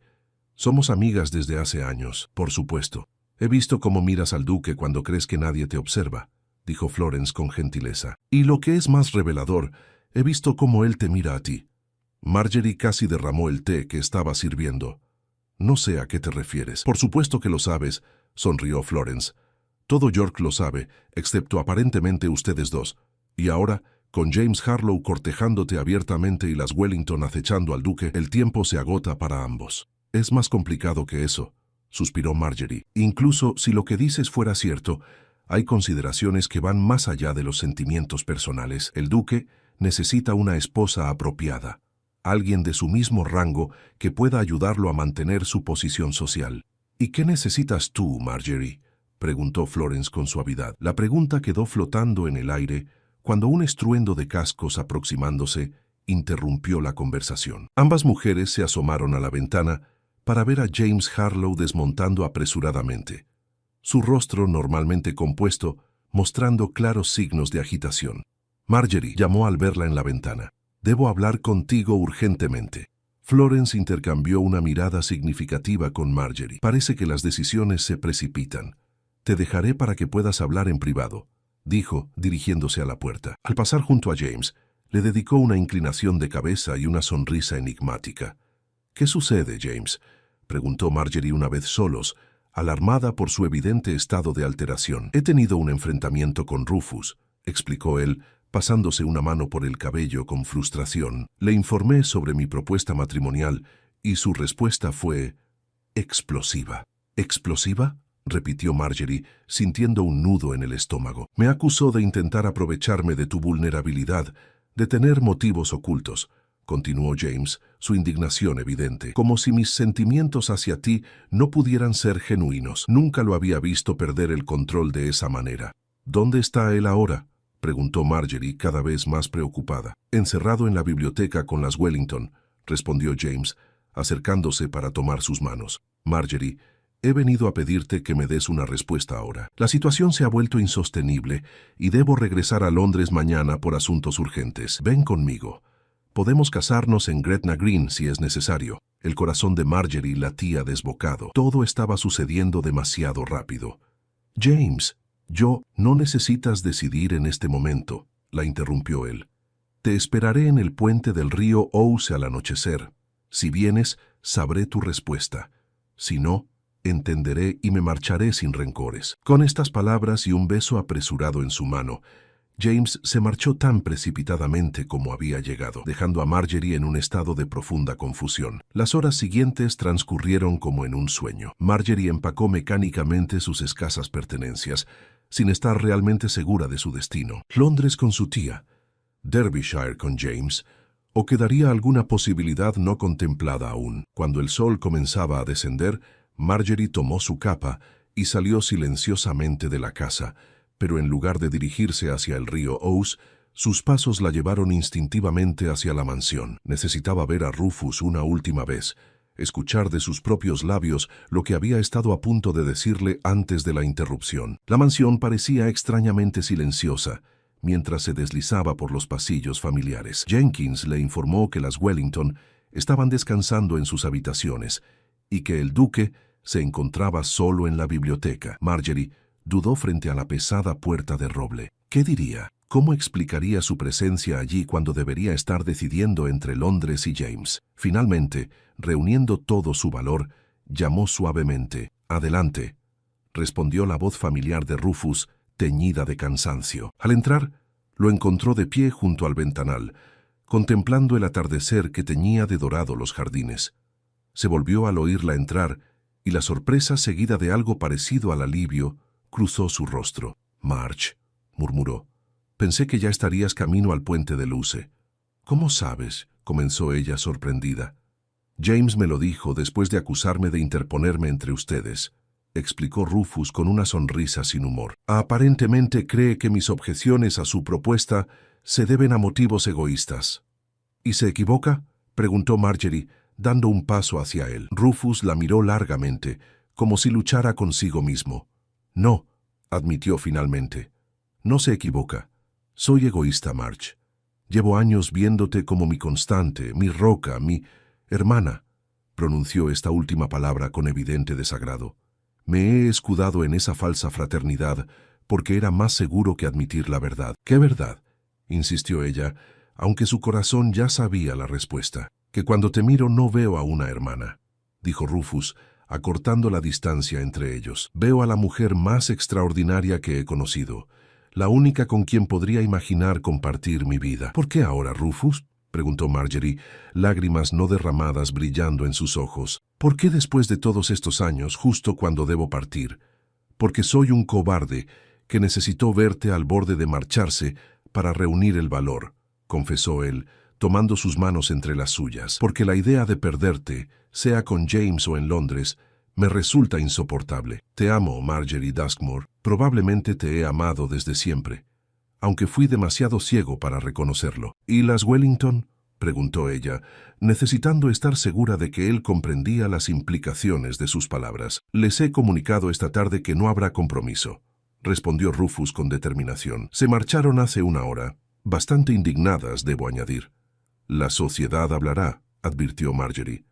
Somos amigas desde hace años, por supuesto. He visto cómo miras al duque cuando crees que nadie te observa», dijo Florence con gentileza. «Y lo que es más revelador, he visto cómo él te mira a ti». Marjorie casi derramó el té que estaba sirviendo. «No sé a qué te refieres». «Por supuesto que lo sabes», sonrió Florence. «Todo York lo sabe, excepto aparentemente ustedes dos. Y ahora, con James Harlow cortejándote abiertamente y las Wellington acechando al duque, el tiempo se agota para ambos». «Es más complicado que eso», suspiró Marjorie. «Incluso si lo que dices fuera cierto, hay consideraciones que van más allá de los sentimientos personales. El duque necesita una esposa apropiada, alguien de su mismo rango que pueda ayudarlo a mantener su posición social». «¿Y qué necesitas tú, Marjorie?», preguntó Florence con suavidad. La pregunta quedó flotando en el aire cuando un estruendo de cascos aproximándose interrumpió la conversación. Ambas mujeres se asomaron a la ventana para ver a James Harlow desmontando apresuradamente, su rostro normalmente compuesto, mostrando claros signos de agitación. Marjorie llamó al verla en la ventana. «Debo hablar contigo urgentemente». Florence intercambió una mirada significativa con Marjorie. «Parece que las decisiones se precipitan. Te dejaré para que puedas hablar en privado», dijo, dirigiéndose a la puerta. Al pasar junto a James, le dedicó una inclinación de cabeza y una sonrisa enigmática. «¿Qué sucede, James?», preguntó Marjorie una vez solos, alarmada por su evidente estado de alteración. «He tenido un enfrentamiento con Rufus», explicó él, pasándose una mano por el cabello con frustración. «Le informé sobre mi propuesta matrimonial y su respuesta fue explosiva». «¿Explosiva?», repitió Marjorie, sintiendo un nudo en el estómago. «Me acusó de intentar aprovecharme de tu vulnerabilidad, de tener motivos ocultos», continuó James, su indignación evidente, «como si mis sentimientos hacia ti no pudieran ser genuinos. Nunca lo había visto perder el control de esa manera». «¿Dónde está él ahora?», preguntó Marjorie cada vez más preocupada. «Encerrado en la biblioteca con las Wellington», respondió James, acercándose para tomar sus manos. «Marjorie, he venido a pedirte que me des una respuesta ahora. La situación se ha vuelto insostenible y debo regresar a Londres mañana por asuntos urgentes. Ven conmigo. Podemos casarnos en Gretna Green si es necesario». El corazón de Marjorie latía desbocado. Todo estaba sucediendo demasiado rápido. «James, no necesitas decidir en este momento», la interrumpió él. «Te esperaré en el puente del río Ouse al anochecer. Si vienes, sabré tu respuesta. Si no, entenderé y me marcharé sin rencores». Con estas palabras y un beso apresurado en su mano, James se marchó tan precipitadamente como había llegado, dejando a Marjorie en un estado de profunda confusión. Las horas siguientes transcurrieron como en un sueño. Marjorie empacó mecánicamente sus escasas pertenencias, sin estar realmente segura de su destino. Londres con su tía, Derbyshire con James, o quedaría alguna posibilidad no contemplada aún. Cuando el sol comenzaba a descender, Marjorie tomó su capa y salió silenciosamente de la casa, pero en lugar de dirigirse hacia el río Ouse, Sus pasos la llevaron instintivamente hacia la mansión. Necesitaba ver a Rufus una última vez, escuchar de sus propios labios lo que había estado a punto de decirle antes de la interrupción. La mansión parecía extrañamente silenciosa mientras se deslizaba por los pasillos familiares. Jenkins le informó que las Wellington estaban descansando en sus habitaciones y que el duque se encontraba solo en la biblioteca. Marjorie dudó frente a la pesada puerta de roble. ¿Qué diría? ¿Cómo explicaría su presencia allí cuando debería estar decidiendo entre Londres y James? Finalmente, reuniendo todo su valor, llamó suavemente. «Adelante», respondió la voz familiar de Rufus, teñida de cansancio. Al entrar, lo encontró de pie junto al ventanal, contemplando el atardecer que teñía de dorado los jardines. Se volvió al oírla entrar, y la sorpresa, seguida de algo parecido al alivio, cruzó su rostro. «Marge», murmuró, «pensé que ya estarías camino al puente de Luce». «¿Cómo sabes?», comenzó ella sorprendida. «James me lo dijo después de acusarme de interponerme entre ustedes», explicó Rufus con una sonrisa sin humor. «Aparentemente cree que mis objeciones a su propuesta se deben a motivos egoístas». «¿Y se equivoca?», preguntó Marjorie, dando un paso hacia él. Rufus la miró largamente, como si luchara consigo mismo. «No», admitió finalmente. «No se equivoca. Soy egoísta, Marge. Llevo años viéndote como mi constante, mi roca, mi hermana», pronunció esta última palabra con evidente desagrado. «Me he escudado en esa falsa fraternidad porque era más seguro que admitir la verdad». «¿Qué verdad?», insistió ella, aunque su corazón ya sabía la respuesta. «Que cuando te miro no veo a una hermana», dijo Rufus, acortando la distancia entre ellos. «Veo a la mujer más extraordinaria que he conocido, la única con quien podría imaginar compartir mi vida». «¿Por qué ahora, Rufus?», preguntó Marjorie, lágrimas no derramadas brillando en sus ojos. «¿Por qué después de todos estos años, justo cuando debo partir?» «Porque soy un cobarde que necesitó verte al borde de marcharse para reunir el valor», confesó él, tomando sus manos entre las suyas. «Porque la idea de perderte, sea con James o en Londres, me resulta insoportable. Te amo, Marjorie Duskmore. Probablemente te he amado desde siempre, aunque fui demasiado ciego para reconocerlo». «¿Y las Wellington?», preguntó ella, necesitando estar segura de que él comprendía las implicaciones de sus palabras. «Les he comunicado esta tarde que no habrá compromiso», respondió Rufus con determinación. «Se marcharon hace una hora, bastante indignadas, debo añadir». «La sociedad hablará», advirtió Marjorie.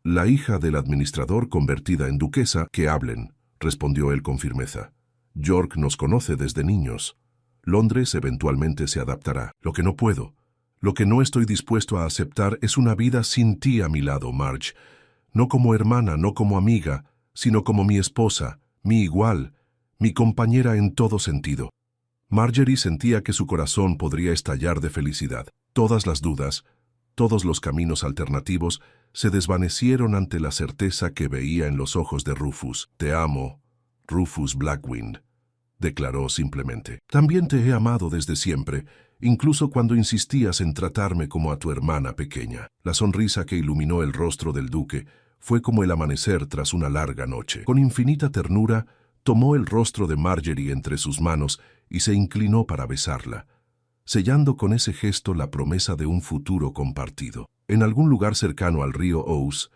«La hija del administrador convertida en duquesa». «Que hablen», respondió él con firmeza. «York nos conoce desde niños. Londres eventualmente se adaptará. Lo que no puedo, lo que no estoy dispuesto a aceptar es una vida sin ti a mi lado, Marge. No como hermana, no como amiga, sino como mi esposa, mi igual, mi compañera en todo sentido». Marjorie sentía que su corazón podría estallar de felicidad. Todas las dudas, todos los caminos alternativos se desvanecieron ante la certeza que veía en los ojos de Rufus. «Te amo, Rufus Blackwind», declaró simplemente. «También te he amado desde siempre, incluso cuando insistías en tratarme como a tu hermana pequeña». La sonrisa que iluminó el rostro del duque fue como el amanecer tras una larga noche. Con infinita ternura, tomó el rostro de Marjorie entre sus manos y se inclinó para besarla, sellando con ese gesto la promesa de un futuro compartido. En algún lugar cercano al río Ouse,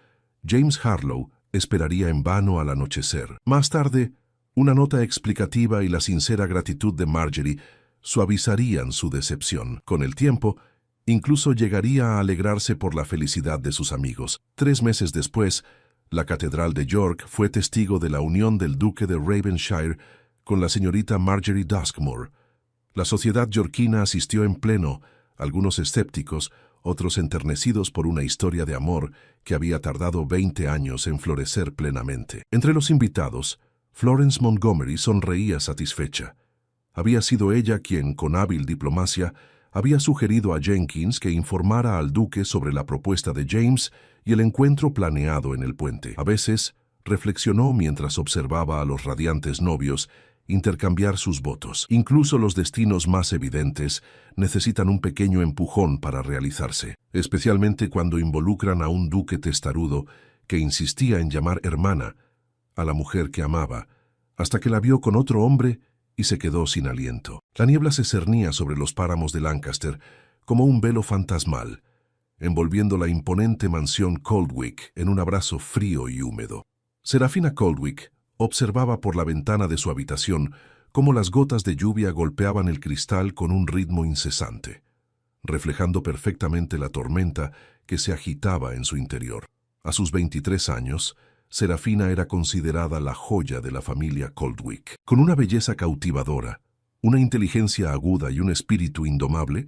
James Harlow esperaría en vano al anochecer. Más tarde, una nota explicativa y la sincera gratitud de Marjorie suavizarían su decepción. Con el tiempo, incluso llegaría a alegrarse por la felicidad de sus amigos. 3 meses después, la Catedral de York fue testigo de la unión del duque de Ravenshire con la señorita Marjorie Duskmore. La sociedad yorkina asistió en pleno, algunos escépticos, otros enternecidos por una historia de amor que había tardado 20 años en florecer plenamente. Entre los invitados, Florence Montgomery sonreía satisfecha. Había sido ella quien, con hábil diplomacia, había sugerido a Jenkins que informara al duque sobre la propuesta de James y el encuentro planeado en el puente. A veces, reflexionó mientras observaba a los radiantes novios intercambiar sus votos. Incluso los destinos más evidentes necesitan un pequeño empujón para realizarse, especialmente cuando involucran a un duque testarudo que insistía en llamar hermana a la mujer que amaba, hasta que la vio con otro hombre y se quedó sin aliento. La niebla se cernía sobre los páramos de Lancaster como un velo fantasmal, envolviendo la imponente mansión Coldwick en un abrazo frío y húmedo. Serafina Coldwick observaba por la ventana de su habitación cómo las gotas de lluvia golpeaban el cristal con un ritmo incesante, reflejando perfectamente la tormenta que se agitaba en su interior. A sus 23 años, Serafina era considerada la joya de la familia Coldwick. Con una belleza cautivadora, una inteligencia aguda y un espíritu indomable,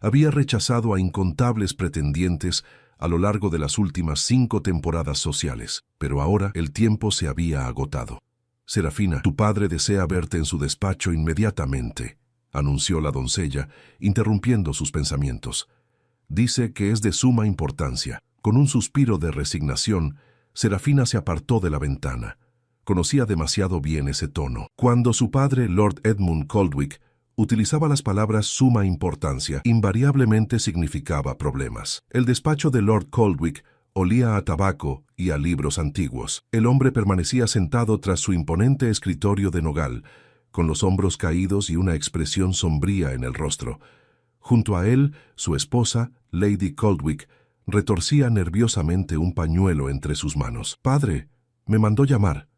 había rechazado a incontables pretendientes a lo largo de las últimas 5 temporadas sociales, pero ahora el tiempo se había agotado. «Serafina, tu padre desea verte en su despacho inmediatamente», anunció la doncella, interrumpiendo sus pensamientos. «Dice que es de suma importancia». Con un suspiro de resignación, Serafina se apartó de la ventana. Conocía demasiado bien ese tono. Cuando su padre, Lord Edmund Coldwick, utilizaba las palabras suma importancia, invariablemente significaba problemas. El despacho de Lord Coldwick olía a tabaco y a libros antiguos. El hombre permanecía sentado tras su imponente escritorio de nogal, con los hombros caídos y una expresión sombría en el rostro. Junto a él, su esposa, Lady Coldwick, retorcía nerviosamente un pañuelo entre sus manos. «Padre, me mandó llamar»,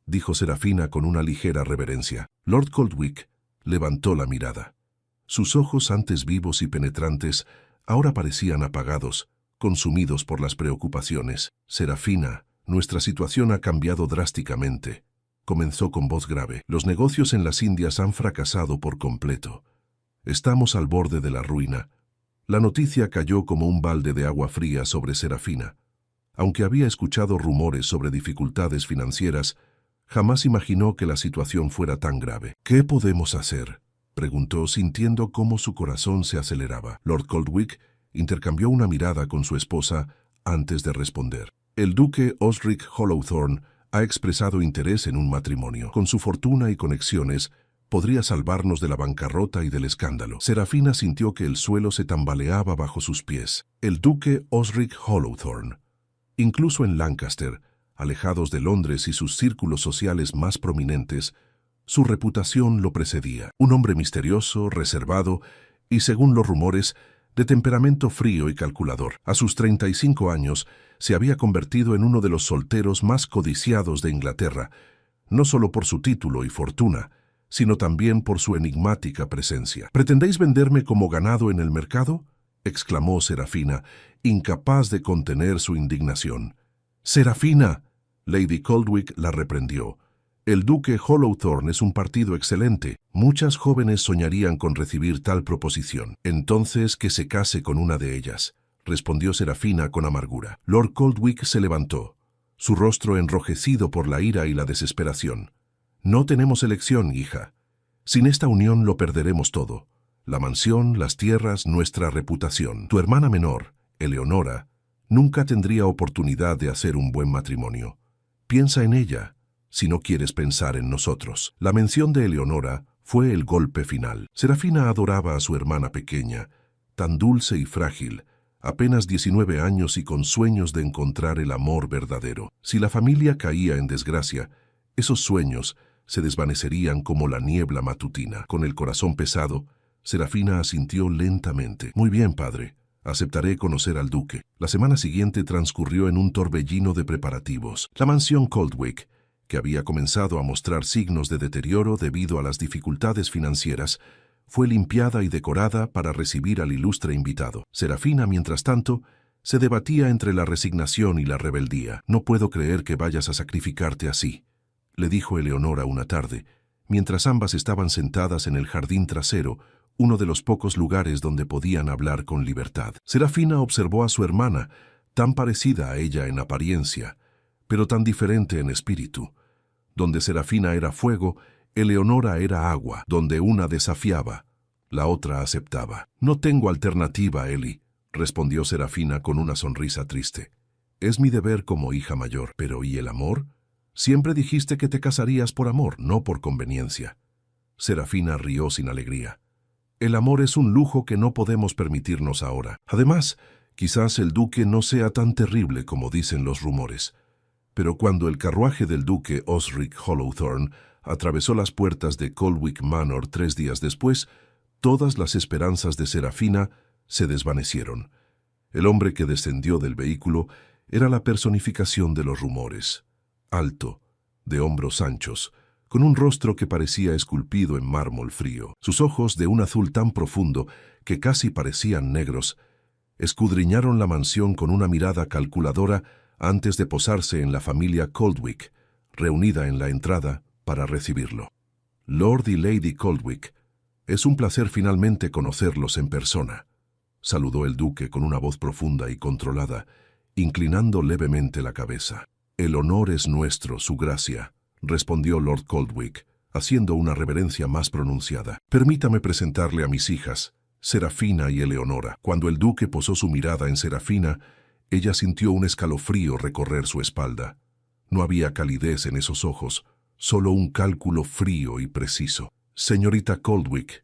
dijo Serafina con una ligera reverencia. Lord Coldwick levantó la mirada. Sus ojos, antes vivos y penetrantes, ahora parecían apagados, consumidos por las preocupaciones. «Serafina, nuestra situación ha cambiado drásticamente», comenzó con voz grave. «Los negocios en las Indias han fracasado por completo. Estamos al borde de la ruina». La noticia cayó como un balde de agua fría sobre Serafina. Aunque había escuchado rumores sobre dificultades financieras, jamás imaginó que la situación fuera tan grave. «¿Qué podemos hacer?», preguntó, sintiendo cómo su corazón se aceleraba. Lord Coldwick intercambió una mirada con su esposa antes de responder. «El duque Osric Hallowthorne ha expresado interés en un matrimonio. Con su fortuna y conexiones, podría salvarnos de la bancarrota y del escándalo». Serafina sintió que el suelo se tambaleaba bajo sus pies. El duque Osric Hallowthorne. Incluso en Lancaster, alejados de Londres y sus círculos sociales más prominentes, su reputación lo precedía. Un hombre misterioso, reservado y, según los rumores, de temperamento frío y calculador. A sus 35 años, se había convertido en uno de los solteros más codiciados de Inglaterra, no solo por su título y fortuna, sino también por su enigmática presencia. «¿Pretendéis venderme como ganado en el mercado?», exclamó Serafina, incapaz de contener su indignación. «¡Serafina!», Lady Coldwick la reprendió. «El duque Hallowthorne es un partido excelente. Muchas jóvenes soñarían con recibir tal proposición». «Entonces que se case con una de ellas», respondió Serafina con amargura. Lord Coldwick se levantó, su rostro enrojecido por la ira y la desesperación. «No tenemos elección, hija. Sin esta unión lo perderemos todo. La mansión, las tierras, nuestra reputación. Tu hermana menor, Eleonora, nunca tendría oportunidad de hacer un buen matrimonio. Piensa en ella, si no quieres pensar en nosotros». La mención de Eleonora fue el golpe final. Serafina adoraba a su hermana pequeña, tan dulce y frágil, apenas 19 años y con sueños de encontrar el amor verdadero. Si la familia caía en desgracia, esos sueños se desvanecerían como la niebla matutina. Con el corazón pesado, Serafina asintió lentamente. «Muy bien, padre. Aceptaré conocer al duque». La semana siguiente transcurrió en un torbellino de preparativos. La mansión Coldwick, que había comenzado a mostrar signos de deterioro debido a las dificultades financieras, fue limpiada y decorada para recibir al ilustre invitado. Serafina, mientras tanto, se debatía entre la resignación y la rebeldía. «No puedo creer que vayas a sacrificarte así», le dijo Eleonora una tarde, mientras ambas estaban sentadas en el jardín trasero, uno de los pocos lugares donde podían hablar con libertad. Serafina observó a su hermana, tan parecida a ella en apariencia, pero tan diferente en espíritu. Donde Serafina era fuego, Eleonora era agua. Donde una desafiaba, la otra aceptaba. «No tengo alternativa, Eli», respondió Serafina con una sonrisa triste. «Es mi deber como hija mayor». «Pero ¿y el amor? Siempre dijiste que te casarías por amor, no por conveniencia». Serafina rió sin alegría. «El amor es un lujo que no podemos permitirnos ahora. Además, quizás el duque no sea tan terrible como dicen los rumores. Pero cuando el carruaje del duque Osric Hallowthorne atravesó las puertas de Colwick Manor 3 días después, todas las esperanzas de Serafina se desvanecieron. El hombre que descendió del vehículo era la personificación de los rumores. Alto, de hombros anchos, con un rostro que parecía esculpido en mármol frío. Sus ojos, de un azul tan profundo que casi parecían negros, escudriñaron la mansión con una mirada calculadora antes de posarse en la familia Coldwick, reunida en la entrada para recibirlo. Lord y Lady Coldwick, es un placer finalmente conocerlos en persona, saludó el duque con una voz profunda y controlada, inclinando levemente la cabeza. El honor es nuestro, su gracia, respondió Lord Coldwick, haciendo una reverencia más pronunciada. Permítame presentarle a mis hijas, Serafina y Eleonora. Cuando el duque posó su mirada en Serafina, ella sintió un escalofrío recorrer su espalda. No había calidez en esos ojos, solo un cálculo frío y preciso. Señorita Coldwick,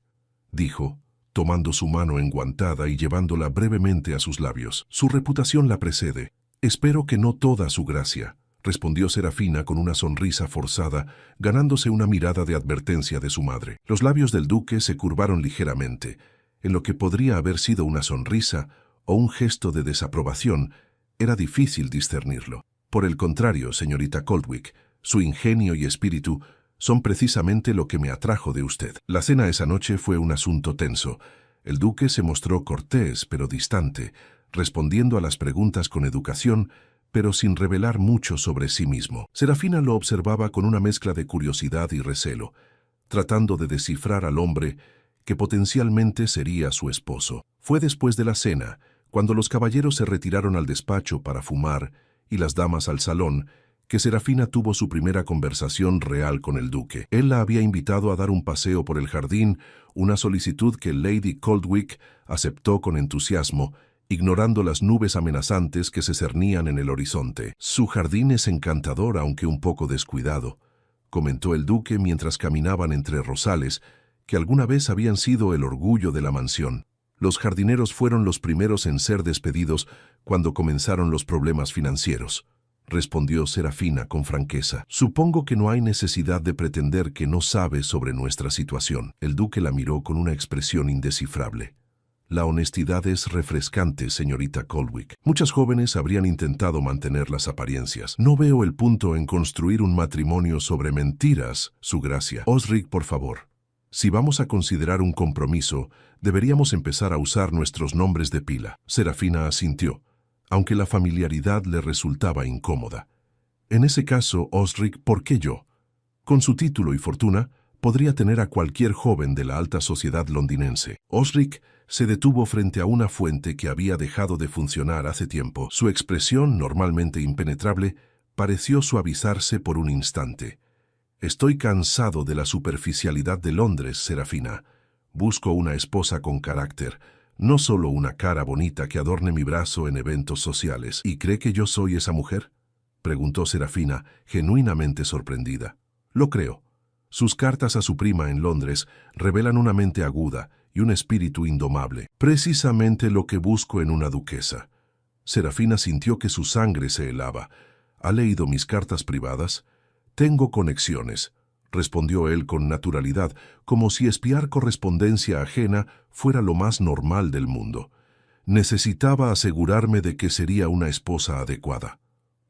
dijo, tomando su mano enguantada y llevándola brevemente a sus labios. Su reputación la precede. Espero que no toda su gracia, respondió Serafina con una sonrisa forzada, ganándose una mirada de advertencia de su madre. Los labios del duque se curvaron ligeramente. En lo que podría haber sido una sonrisa o un gesto de desaprobación, era difícil discernirlo. Por el contrario, señorita Coldwick, su ingenio y espíritu son precisamente lo que me atrajo de usted. La cena esa noche fue un asunto tenso. El duque se mostró cortés pero distante, respondiendo a las preguntas con educación, pero sin revelar mucho sobre sí mismo. Serafina lo observaba con una mezcla de curiosidad y recelo, tratando de descifrar al hombre que potencialmente sería su esposo. Fue después de la cena, cuando los caballeros se retiraron al despacho para fumar y las damas al salón, que Serafina tuvo su primera conversación real con el duque. Él la había invitado a dar un paseo por el jardín, una solicitud que Lady Coldwick aceptó con entusiasmo, ignorando las nubes amenazantes que se cernían en el horizonte. Su jardín es encantador, aunque un poco descuidado, comentó el duque mientras caminaban entre rosales, que alguna vez habían sido el orgullo de la mansión. Los jardineros fueron los primeros en ser despedidos cuando comenzaron los problemas financieros, respondió Serafina con franqueza. Supongo que no hay necesidad de pretender que no sabe sobre nuestra situación. El duque la miró con una expresión indescifrable. La honestidad es refrescante, señorita Coldwick. Muchas jóvenes habrían intentado mantener las apariencias. No veo el punto en construir un matrimonio sobre mentiras, su gracia. Osric, por favor. Si vamos a considerar un compromiso, deberíamos empezar a usar nuestros nombres de pila. Serafina asintió, aunque la familiaridad le resultaba incómoda. En ese caso, Osric, ¿por qué yo? Con su título y fortuna, podría tener a cualquier joven de la alta sociedad londinense. Osric se detuvo frente a una fuente que había dejado de funcionar hace tiempo. Su expresión, normalmente impenetrable, pareció suavizarse por un instante. Estoy cansado de la superficialidad de Londres, Serafina. Busco una esposa con carácter, no solo una cara bonita que adorne mi brazo en eventos sociales. ¿Y cree que yo soy esa mujer?, preguntó Serafina, genuinamente sorprendida. Lo creo. Sus cartas a su prima en Londres revelan una mente aguda y un espíritu indomable. Precisamente lo que busco en una duquesa. Serafina sintió que su sangre se helaba. ¿Ha leído mis cartas privadas? Tengo conexiones, respondió él con naturalidad, como si espiar correspondencia ajena fuera lo más normal del mundo. Necesitaba asegurarme de que sería una esposa adecuada.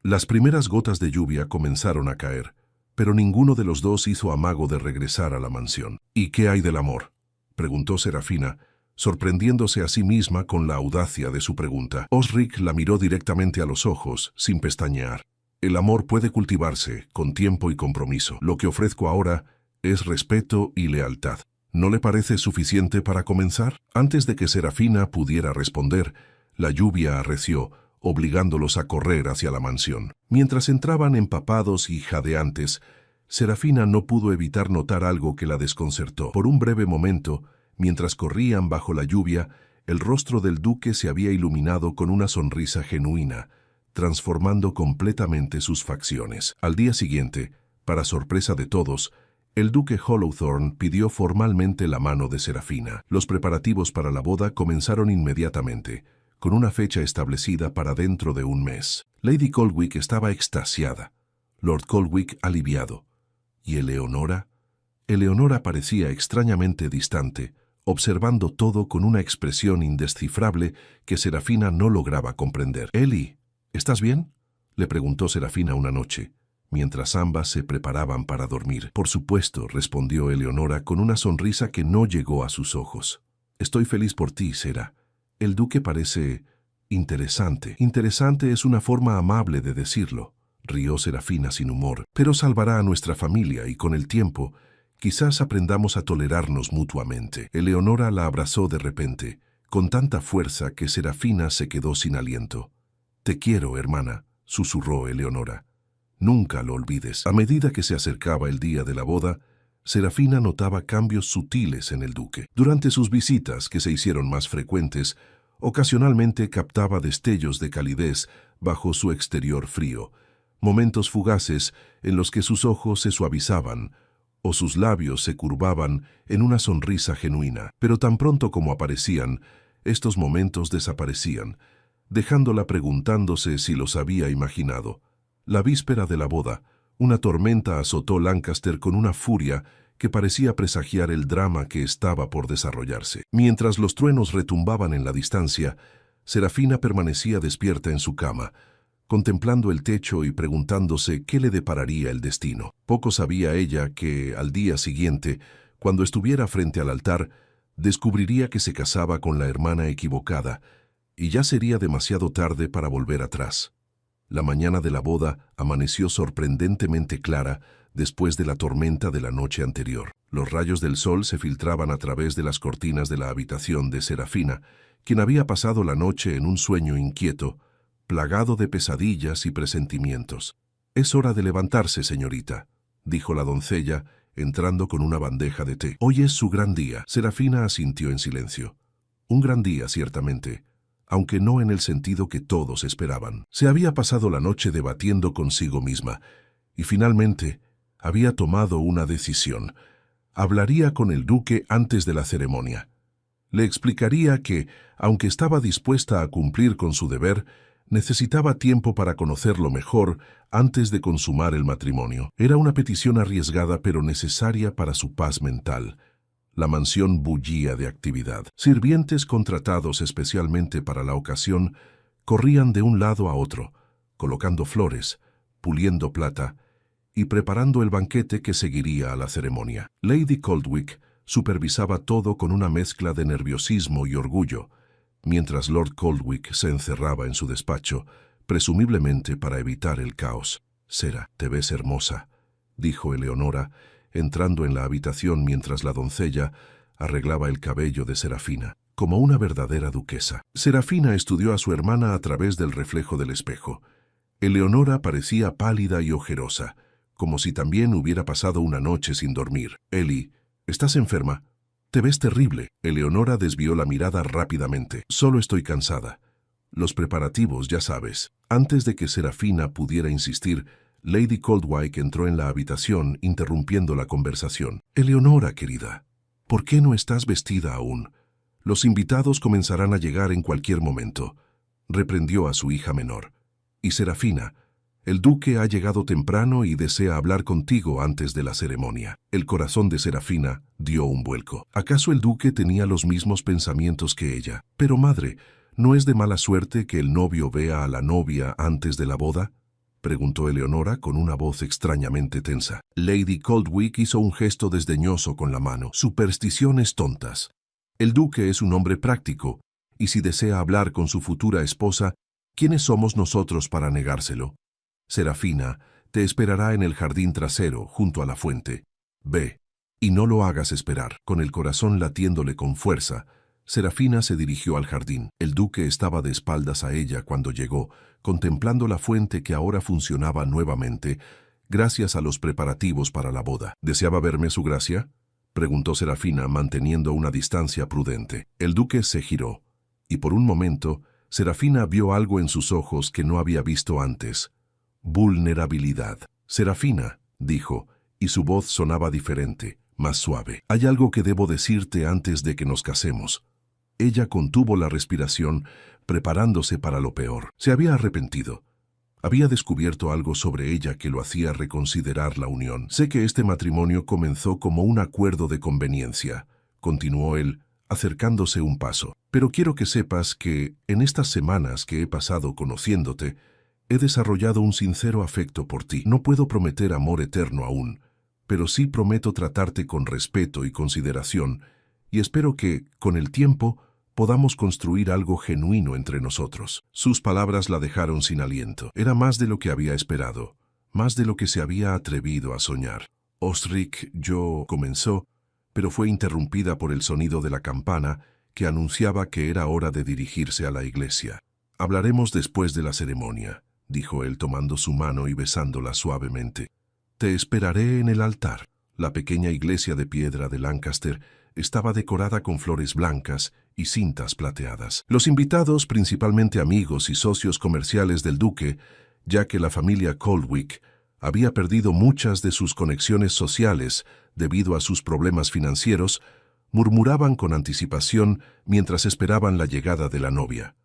Las primeras gotas de lluvia comenzaron a caer, pero ninguno de los dos hizo amago de regresar a la mansión. ¿Y qué hay del amor?, preguntó Serafina, sorprendiéndose a sí misma con la audacia de su pregunta. Osric la miró directamente a los ojos, sin pestañear. El amor puede cultivarse con tiempo y compromiso. Lo que ofrezco ahora es respeto y lealtad. ¿No le parece suficiente para comenzar? Antes de que Serafina pudiera responder, la lluvia arreció, obligándolos a correr hacia la mansión. Mientras entraban empapados y jadeantes, Serafina no pudo evitar notar algo que la desconcertó. Por un breve momento, mientras corrían bajo la lluvia, el rostro del duque se había iluminado con una sonrisa genuina, transformando completamente sus facciones. Al día siguiente, para sorpresa de todos, el duque Hallowthorne pidió formalmente la mano de Serafina. Los preparativos para la boda comenzaron inmediatamente, con una fecha establecida para dentro de un mes. Lady Coldwick estaba extasiada, Lord Coldwick aliviado, ¿Y Eleonora? Eleonora parecía extrañamente distante, observando todo con una expresión indescifrable que Serafina no lograba comprender. «Eli, ¿estás bien?», le preguntó Serafina una noche, mientras ambas se preparaban para dormir. «Por supuesto», respondió Eleonora con una sonrisa que no llegó a sus ojos. «Estoy feliz por ti, Sera. El duque parece interesante». «Interesante es una forma amable de decirlo», rió Serafina sin humor. «Pero salvará a nuestra familia y con el tiempo quizás aprendamos a tolerarnos mutuamente». Eleonora la abrazó de repente, con tanta fuerza que Serafina se quedó sin aliento. «Te quiero, hermana», susurró Eleonora. «Nunca lo olvides». A medida que se acercaba el día de la boda, Serafina notaba cambios sutiles en el duque. Durante sus visitas, que se hicieron más frecuentes, ocasionalmente captaba destellos de calidez bajo su exterior frío, momentos fugaces en los que sus ojos se suavizaban o sus labios se curvaban en una sonrisa genuina. Pero tan pronto como aparecían, estos momentos desaparecían, dejándola preguntándose si los había imaginado. La víspera de la boda, una tormenta azotó Lancaster con una furia que parecía presagiar el drama que estaba por desarrollarse. Mientras los truenos retumbaban en la distancia, Serafina permanecía despierta en su cama, contemplando el techo y preguntándose qué le depararía el destino. Poco sabía ella que, al día siguiente, cuando estuviera frente al altar, descubriría que se casaba con la hermana equivocada, y ya sería demasiado tarde para volver atrás. La mañana de la boda amaneció sorprendentemente clara después de la tormenta de la noche anterior. Los rayos del sol se filtraban a través de las cortinas de la habitación de Serafina, quien había pasado la noche en un sueño inquieto, plagado de pesadillas y presentimientos. «Es hora de levantarse, señorita», dijo la doncella, entrando con una bandeja de té. «Hoy es su gran día». Serafina asintió en silencio. Un gran día, ciertamente, aunque no en el sentido que todos esperaban. Se había pasado la noche debatiendo consigo misma, y finalmente había tomado una decisión. Hablaría con el duque antes de la ceremonia. Le explicaría que, aunque estaba dispuesta a cumplir con su deber, necesitaba tiempo para conocerlo mejor antes de consumar el matrimonio. Era una petición arriesgada pero necesaria para su paz mental. La mansión bullía de actividad. Sirvientes contratados especialmente para la ocasión corrían de un lado a otro, colocando flores, puliendo plata y preparando el banquete que seguiría a la ceremonia. Lady Coldwick supervisaba todo con una mezcla de nerviosismo y orgullo, mientras Lord Coldwick se encerraba en su despacho, presumiblemente para evitar el caos. «Sera, te ves hermosa», dijo Eleonora, entrando en la habitación mientras la doncella arreglaba el cabello de Serafina, como una verdadera duquesa. Serafina estudió a su hermana a través del reflejo del espejo. Eleonora parecía pálida y ojerosa, como si también hubiera pasado una noche sin dormir. «Eli, ¿estás enferma? Te ves terrible». Eleonora desvió la mirada rápidamente. «Solo estoy cansada. Los preparativos, ya sabes». Antes de que Serafina pudiera insistir, Lady Coldwick entró en la habitación, interrumpiendo la conversación. «Eleonora, querida, ¿por qué no estás vestida aún? Los invitados comenzarán a llegar en cualquier momento», reprendió a su hija menor. «Y Serafina, el duque ha llegado temprano y desea hablar contigo antes de la ceremonia». El corazón de Serafina dio un vuelco. ¿Acaso el duque tenía los mismos pensamientos que ella? «Pero madre, ¿no es de mala suerte que el novio vea a la novia antes de la boda?», preguntó Eleonora con una voz extrañamente tensa. Lady Coldwick hizo un gesto desdeñoso con la mano. «Supersticiones tontas. El duque es un hombre práctico, y si desea hablar con su futura esposa, ¿quiénes somos nosotros para negárselo? Serafina te esperará en el jardín trasero, junto a la fuente. Ve, y no lo hagas esperar». Con el corazón latiéndole con fuerza, Serafina se dirigió al jardín. El duque estaba de espaldas a ella cuando llegó, contemplando la fuente que ahora funcionaba nuevamente, gracias a los preparativos para la boda. «¿Deseaba verme, su gracia?», preguntó Serafina, manteniendo una distancia prudente. El duque se giró, y por un momento, Serafina vio algo en sus ojos que no había visto antes: vulnerabilidad. «Serafina», dijo, y su voz sonaba diferente, más suave. «Hay algo que debo decirte antes de que nos casemos». Ella contuvo la respiración, preparándose para lo peor. Se había arrepentido. Había descubierto algo sobre ella que lo hacía reconsiderar la unión. Sé que este matrimonio comenzó como un acuerdo de conveniencia, continuó él, acercándose un paso. Pero quiero que sepas que, en estas semanas que he pasado conociéndote, he desarrollado un sincero afecto por ti. No puedo prometer amor eterno aún, pero sí prometo tratarte con respeto y consideración, y espero que, con el tiempo, podamos construir algo genuino entre nosotros. Sus palabras la dejaron sin aliento. Era más de lo que había esperado, más de lo que se había atrevido a soñar. Osric, comenzó, pero fue interrumpida por el sonido de la campana que anunciaba que era hora de dirigirse a la iglesia. Hablaremos después de la ceremonia, dijo él tomando su mano y besándola suavemente. Te esperaré en el altar. La pequeña iglesia de piedra de Lancaster estaba decorada con flores blancas y cintas plateadas. Los invitados, principalmente amigos y socios comerciales del duque, ya que la familia Coldwick había perdido muchas de sus conexiones sociales debido a sus problemas financieros, murmuraban con anticipación mientras esperaban la llegada de la novia.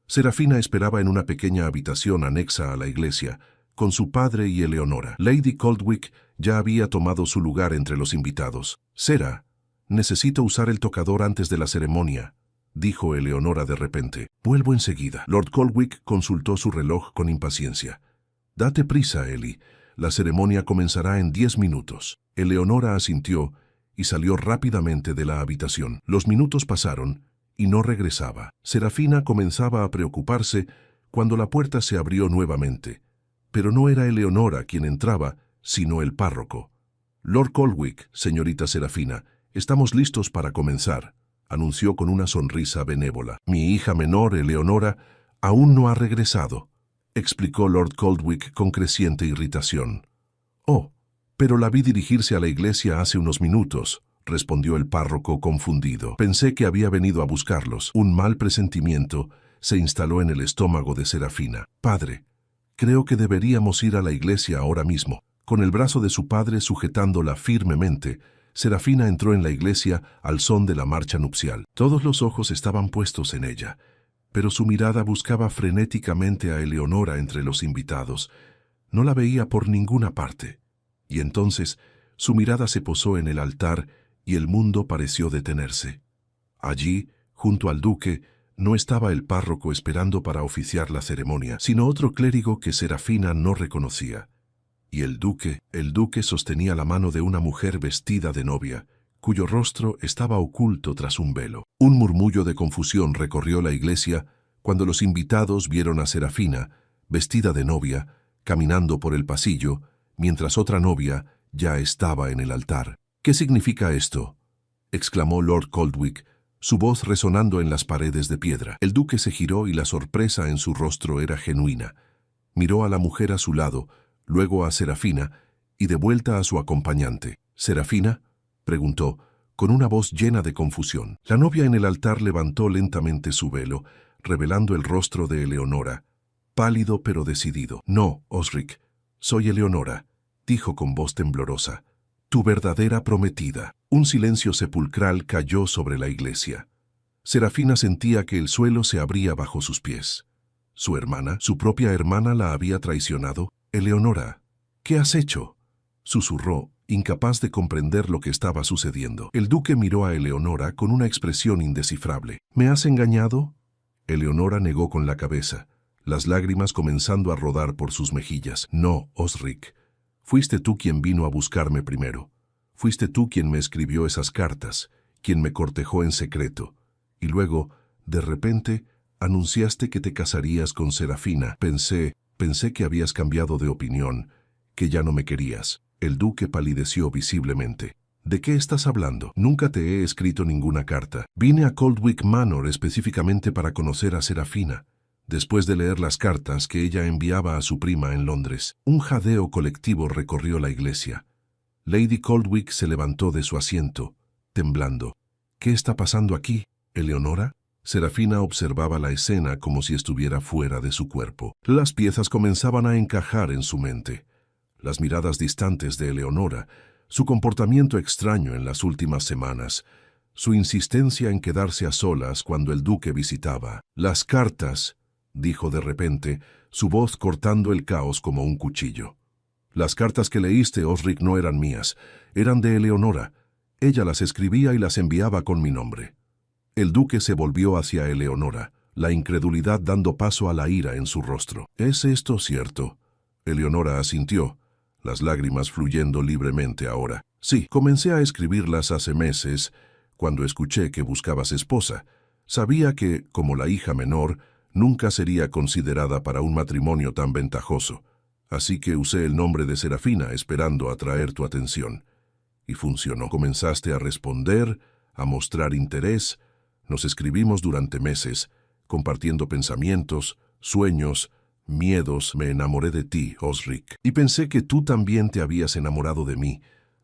Serafina esperaba en una pequeña habitación anexa a la iglesia, con su padre y Eleonora. Lady Coldwick ya había tomado su lugar entre los invitados. «Sera, necesito usar el tocador antes de la ceremonia», dijo Eleonora de repente. «Vuelvo enseguida». Lord Coldwick consultó su reloj con impaciencia. «Date prisa, Ellie. La ceremonia comenzará en 10 minutos». Eleonora asintió y salió rápidamente de la habitación. Los minutos pasaron y no regresaba. Serafina comenzaba a preocuparse cuando la puerta se abrió nuevamente. Pero no era Eleonora quien entraba, sino el párroco. «Lord Coldwick, señorita Serafina, estamos listos para comenzar», anunció con una sonrisa benévola. «Mi hija menor, Eleonora, aún no ha regresado», explicó Lord Coldwick con creciente irritación. «Oh, pero la vi dirigirse a la iglesia hace unos minutos», respondió el párroco confundido. «Pensé que había venido a buscarlos». Un mal presentimiento se instaló en el estómago de Serafina. «Padre, creo que deberíamos ir a la iglesia ahora mismo». Con el brazo de su padre sujetándola firmemente, Serafina entró en la iglesia al son de la marcha nupcial. Todos los ojos estaban puestos en ella, pero su mirada buscaba frenéticamente a Eleonora entre los invitados. No la veía por ninguna parte. Y entonces su mirada se posó en el altar y el mundo pareció detenerse. Allí, junto al duque, no estaba el párroco esperando para oficiar la ceremonia, sino otro clérigo que Serafina no reconocía. Y el duque sostenía la mano de una mujer vestida de novia, cuyo rostro estaba oculto tras un velo. Un murmullo de confusión recorrió la iglesia cuando los invitados vieron a Serafina, vestida de novia, caminando por el pasillo, mientras otra novia ya estaba en el altar. «¿Qué significa esto?», exclamó Lord Coldwick, su voz resonando en las paredes de piedra. El duque se giró y la sorpresa en su rostro era genuina. Miró a la mujer a su lado, luego a Serafina y de vuelta a su acompañante. «¿Serafina?», preguntó, con una voz llena de confusión. La novia en el altar levantó lentamente su velo, revelando el rostro de Eleonora, pálido pero decidido. «No, Osric, soy Eleonora», dijo con voz temblorosa. «Tu verdadera prometida». Un silencio sepulcral cayó sobre la iglesia. Serafina sentía que el suelo se abría bajo sus pies. ¿Su hermana, su propia hermana, la había traicionado? «Eleonora, ¿qué has hecho?», susurró, incapaz de comprender lo que estaba sucediendo. El duque miró a Eleonora con una expresión indescifrable. «¿Me has engañado?». Eleonora negó con la cabeza, las lágrimas comenzando a rodar por sus mejillas. «No, Osric. Fuiste tú quien vino a buscarme primero. Fuiste tú quien me escribió esas cartas, quien me cortejó en secreto. Y luego, de repente, anunciaste que te casarías con Serafina. Pensé que habías cambiado de opinión, que ya no me querías». El duque palideció visiblemente. «¿De qué estás hablando? Nunca te he escrito ninguna carta. Vine a Coldwick Manor específicamente para conocer a Serafina, después de leer las cartas que ella enviaba a su prima en Londres». Un jadeo colectivo recorrió la iglesia. Lady Coldwick se levantó de su asiento, temblando. «¿Qué está pasando aquí, Eleonora?». Serafina observaba la escena como si estuviera fuera de su cuerpo. Las piezas comenzaban a encajar en su mente. Las miradas distantes de Eleonora, su comportamiento extraño en las últimas semanas, su insistencia en quedarse a solas cuando el duque visitaba. «Las cartas», dijo de repente, su voz cortando el caos como un cuchillo. Las cartas que leíste, Osric, no eran mías, eran de Eleonora. Ella las escribía y las enviaba con mi nombre. El duque se volvió hacia Eleonora, la incredulidad dando paso a la ira en su rostro. ¿Es esto cierto? Eleonora asintió, las lágrimas fluyendo libremente ahora. Sí, comencé a escribirlas hace meses, cuando escuché que buscabas esposa. Sabía que, como la hija menor, nunca sería considerada para un matrimonio tan ventajoso. Así que usé el nombre de Serafina esperando atraer tu atención. Y funcionó. Comenzaste a responder, a mostrar interés. Nos escribimos durante meses, compartiendo pensamientos, sueños, miedos. Me enamoré de ti, Osric. Y pensé que tú también te habías enamorado de mí,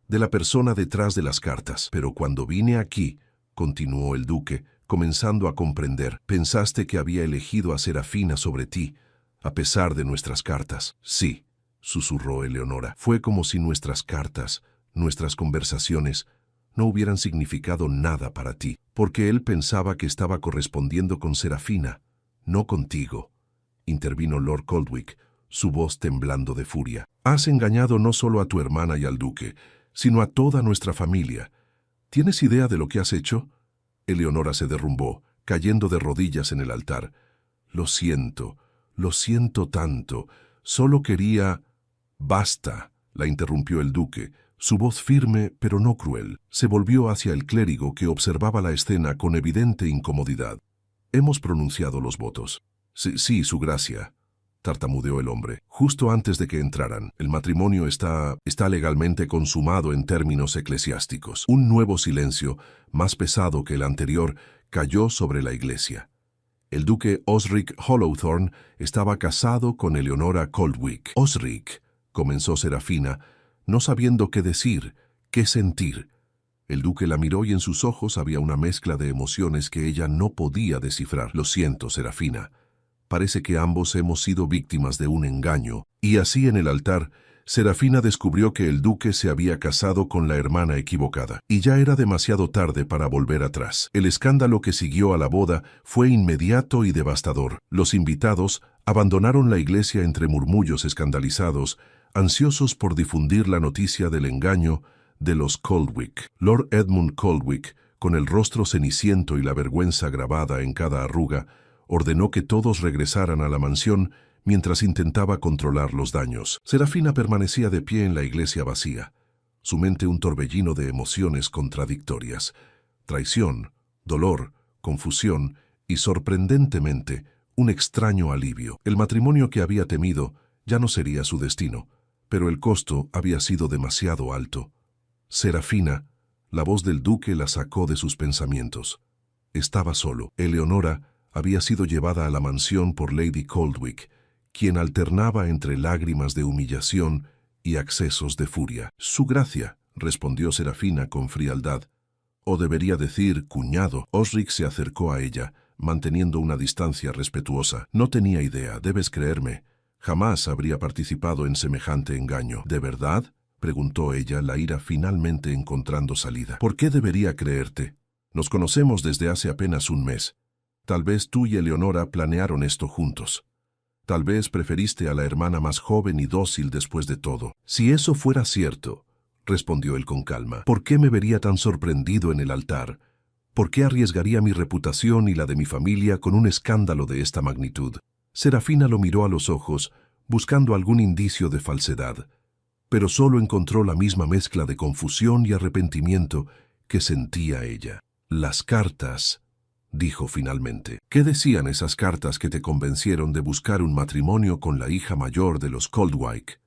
de la persona detrás de las cartas. Pero cuando vine aquí, continuó el duque, comenzando a comprender, pensaste que había elegido a Serafina sobre ti, a pesar de nuestras cartas. Sí, susurró Eleonora. Fue como si nuestras cartas, nuestras conversaciones, no hubieran significado nada para ti, porque él pensaba que estaba correspondiendo con Serafina, no contigo. Intervino Lord Coldwick, su voz temblando de furia. Has engañado no solo a tu hermana y al duque, sino a toda nuestra familia. ¿Tienes idea de lo que has hecho? Eleonora se derrumbó, cayendo de rodillas en el altar. Lo siento tanto. Solo quería... Basta, la interrumpió el duque, su voz firme pero no cruel. Se volvió hacia el clérigo que observaba la escena con evidente incomodidad. Hemos pronunciado los votos. Sí, su gracia, tartamudeó el hombre. Justo antes de que entraran, el matrimonio está legalmente consumado en términos eclesiásticos. Un nuevo silencio, más pesado que el anterior, cayó sobre la iglesia. El duque Osric Hollowthorne estaba casado con Eleonora Coldwick. Osric, comenzó Serafina, no sabiendo qué decir, qué sentir. El duque la miró y en sus ojos había una mezcla de emociones que ella no podía descifrar. Lo siento, Serafina. Parece que ambos hemos sido víctimas de un engaño. Y así en el altar, Serafina descubrió que el duque se había casado con la hermana equivocada. Y ya era demasiado tarde para volver atrás. El escándalo que siguió a la boda fue inmediato y devastador. Los invitados abandonaron la iglesia entre murmullos escandalizados, ansiosos por difundir la noticia del engaño de los Coldwick. Lord Edmund Coldwick, con el rostro ceniciento y la vergüenza grabada en cada arruga, ordenó que todos regresaran a la mansión mientras intentaba controlar los daños. Serafina permanecía de pie en la iglesia vacía, su mente un torbellino de emociones contradictorias. Traición, dolor, confusión y, sorprendentemente, un extraño alivio. El matrimonio que había temido ya no sería su destino, pero el costo había sido demasiado alto. Serafina, la voz del duque la sacó de sus pensamientos. Estaba solo. Eleonora había sido llevada a la mansión por Lady Coldwick, quien alternaba entre lágrimas de humillación y accesos de furia. Su gracia, respondió Serafina con frialdad. O debería decir, cuñado. Osric se acercó a ella, manteniendo una distancia respetuosa. No tenía idea, debes creerme. Jamás habría participado en semejante engaño. ¿De verdad?, preguntó ella, la ira finalmente encontrando salida. ¿Por qué debería creerte? Nos conocemos desde hace apenas un mes. Tal vez tú y Eleonora planearon esto juntos. Tal vez preferiste a la hermana más joven y dócil después de todo. Si eso fuera cierto, respondió él con calma, ¿por qué me vería tan sorprendido en el altar? ¿Por qué arriesgaría mi reputación y la de mi familia con un escándalo de esta magnitud? Serafina lo miró a los ojos, buscando algún indicio de falsedad, pero solo encontró la misma mezcla de confusión y arrepentimiento que sentía ella. Las cartas, dijo finalmente. ¿Qué decían esas cartas que te convencieron de buscar un matrimonio con la hija mayor de los Coldwick?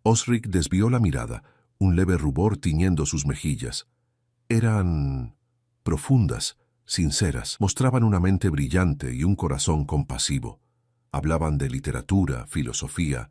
Osric desvió la mirada, un leve rubor tiñendo sus mejillas. Eran profundas, sinceras, mostraban una mente brillante y un corazón compasivo. Hablaban de literatura, filosofía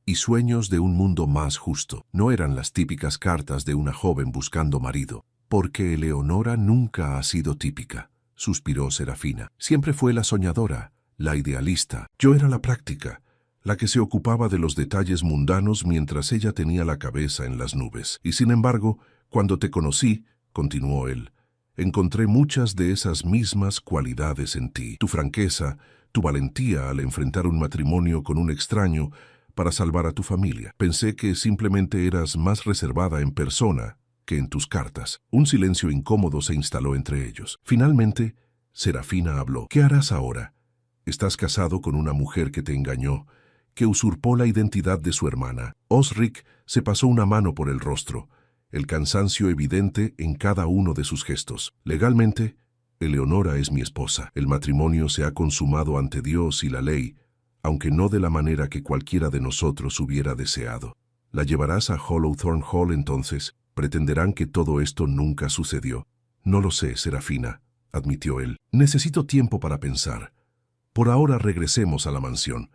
y sueños de un mundo más justo. No eran las típicas cartas de una joven buscando marido, porque Eleonora nunca ha sido típica, suspiró Serafina. Siempre fue la soñadora, la idealista. Yo era la práctica, la que se ocupaba de los detalles mundanos mientras ella tenía la cabeza en las nubes. Y sin embargo, cuando te conocí, continuó él, encontré muchas de esas mismas cualidades en ti. Tu franqueza, tu valentía al enfrentar un matrimonio con un extraño para salvar a tu familia. Pensé que simplemente eras más reservada en persona que en tus cartas. Un silencio incómodo se instaló entre ellos. Finalmente, Serafina habló. ¿Qué harás ahora? Estás casado con una mujer que te engañó, que usurpó la identidad de su hermana. Osric se pasó una mano por el rostro, el cansancio evidente en cada uno de sus gestos. Legalmente, Eleonora es mi esposa. El matrimonio se ha consumado ante Dios y la ley, aunque no de la manera que cualquiera de nosotros hubiera deseado. ¿La llevarás a Hollowthorne Hall entonces? ¿Pretenderán que todo esto nunca sucedió? No lo sé, Serafina, admitió él. Necesito tiempo para pensar. Por ahora regresemos a la mansión.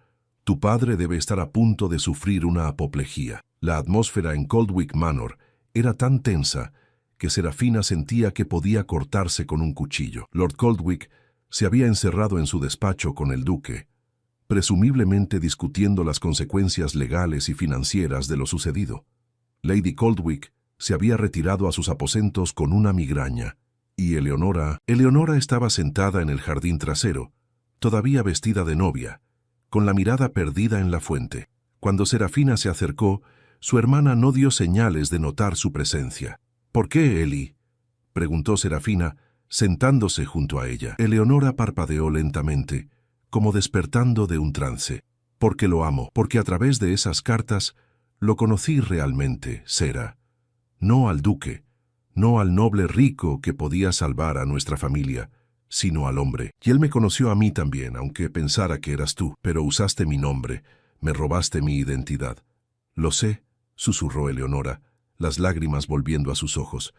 Tu padre debe estar a punto de sufrir una apoplejía. La atmósfera en Coldwick Manor era tan tensa que Serafina sentía que podía cortarse con un cuchillo. Lord Coldwick se había encerrado en su despacho con el duque, presumiblemente discutiendo las consecuencias legales y financieras de lo sucedido. Lady Coldwick se había retirado a sus aposentos con una migraña, y Eleonora estaba sentada en el jardín trasero, todavía vestida de novia, con la mirada perdida en la fuente. Cuando Serafina se acercó, su hermana no dio señales de notar su presencia. ¿Por qué, Eli?, preguntó Serafina, sentándose junto a ella. Eleonora parpadeó lentamente, como despertando de un trance. Porque lo amo, porque a través de esas cartas lo conocí realmente, Sera. No al duque, no al noble rico que podía salvar a nuestra familia, sino al hombre. Y él me conoció a mí también, aunque pensara que eras tú, pero usaste mi nombre, me robaste mi identidad. Lo sé, susurró Eleonora, las lágrimas volviendo a sus ojos.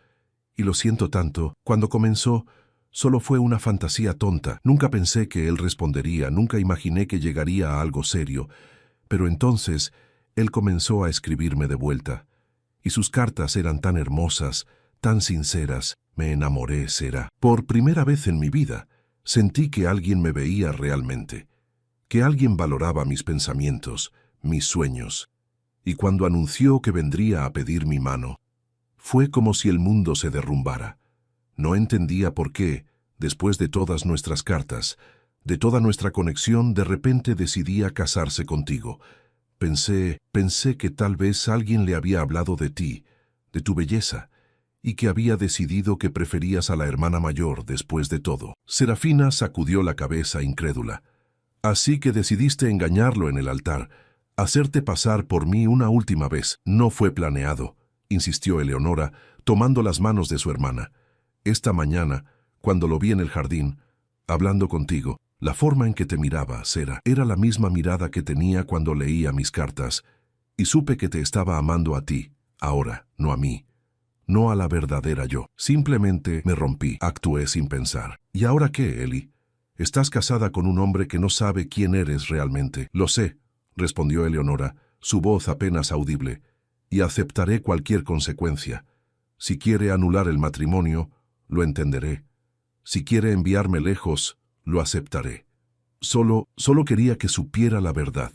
Y lo siento tanto. Cuando comenzó, solo fue una fantasía tonta. Nunca pensé que él respondería, nunca imaginé que llegaría a algo serio. Pero entonces, él comenzó a escribirme de vuelta. Y sus cartas eran tan hermosas, tan sinceras. Me enamoré, Sera. Por primera vez en mi vida, sentí que alguien me veía realmente, que alguien valoraba mis pensamientos, mis sueños. Y cuando anunció que vendría a pedir mi mano, fue como si el mundo se derrumbara. No entendía por qué, después de todas nuestras cartas, de toda nuestra conexión, de repente decidía casarse contigo. Pensé que tal vez alguien le había hablado de ti, de tu belleza, y que había decidido que preferías a la hermana mayor después de todo. Serafina sacudió la cabeza incrédula. Así que decidiste engañarlo en el altar, hacerte pasar por mí una última vez. No fue planeado, insistió Eleonora, tomando las manos de su hermana. Esta mañana, cuando lo vi en el jardín, hablando contigo, la forma en que te miraba, Sera, era la misma mirada que tenía cuando leía mis cartas, y supe que te estaba amando a ti, ahora, no a mí, no a la verdadera yo. Simplemente me rompí, actué sin pensar. ¿Y ahora qué, Eli? Estás casada con un hombre que no sabe quién eres realmente. Lo sé, respondió Eleonora, su voz apenas audible, y aceptaré cualquier consecuencia. Si quiere anular el matrimonio, lo entenderé. Si quiere enviarme lejos, lo aceptaré. Solo quería que supiera la verdad,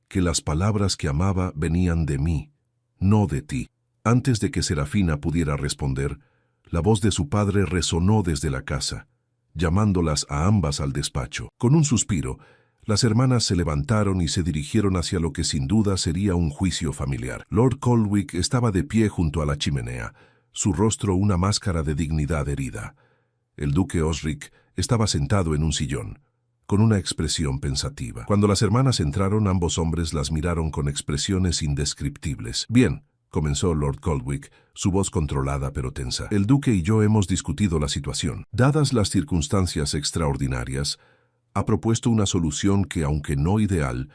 que las palabras que amaba venían de mí, no de ti. Antes de que Serafina pudiera responder, la voz de su padre resonó desde la casa, llamándolas a ambas al despacho. Con un suspiro, las hermanas se levantaron y se dirigieron hacia lo que sin duda sería un juicio familiar. Lord Coldwick estaba de pie junto a la chimenea, su rostro una máscara de dignidad herida. El duque Osric estaba sentado en un sillón, con una expresión pensativa. Cuando las hermanas entraron, ambos hombres las miraron con expresiones indescriptibles. Bien, comenzó Lord Coldwick, su voz controlada pero tensa. El duque y yo hemos discutido la situación. Dadas las circunstancias extraordinarias, ha propuesto una solución que, aunque no ideal,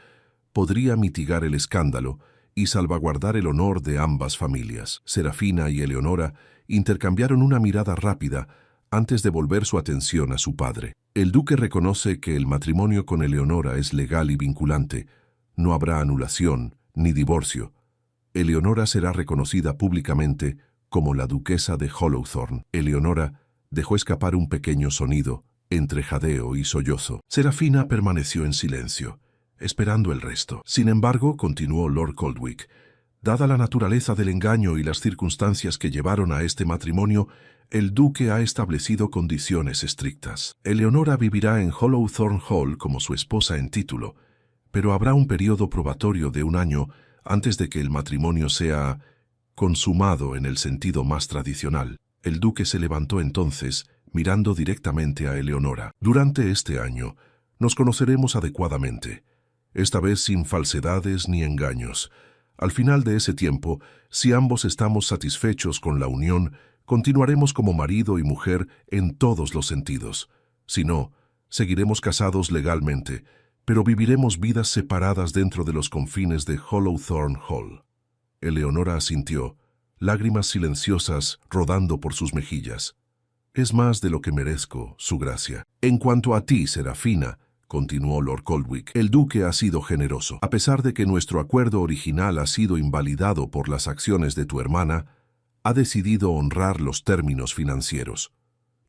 podría mitigar el escándalo y salvaguardar el honor de ambas familias. Serafina y Eleonora intercambiaron una mirada rápida antes de volver su atención a su padre. El duque reconoce que el matrimonio con Eleonora es legal y vinculante. No habrá anulación ni divorcio. Eleonora será reconocida públicamente como la duquesa de Hollowthorne. Eleonora dejó escapar un pequeño sonido entre jadeo y sollozo. Serafina permaneció en silencio, esperando el resto. Sin embargo, continuó Lord Coldwick, dada la naturaleza del engaño y las circunstancias que llevaron a este matrimonio, el duque ha establecido condiciones estrictas. Eleonora vivirá en Hollowthorne Hall como su esposa en título, pero habrá un periodo probatorio de 1 año antes de que el matrimonio sea consumado en el sentido más tradicional. El duque se levantó entonces, mirando directamente a Eleonora. Durante este año, nos conoceremos adecuadamente, esta vez sin falsedades ni engaños. Al final de ese tiempo, si ambos estamos satisfechos con la unión, continuaremos como marido y mujer en todos los sentidos. Si no, seguiremos casados legalmente, pero viviremos vidas separadas dentro de los confines de Hollowthorne Hall. Eleonora asintió, lágrimas silenciosas rodando por sus mejillas. Es más de lo que merezco, su gracia. En cuanto a ti, Serafina, continuó Lord Coldwick, el duque ha sido generoso. A pesar de que nuestro acuerdo original ha sido invalidado por las acciones de tu hermana, ha decidido honrar los términos financieros.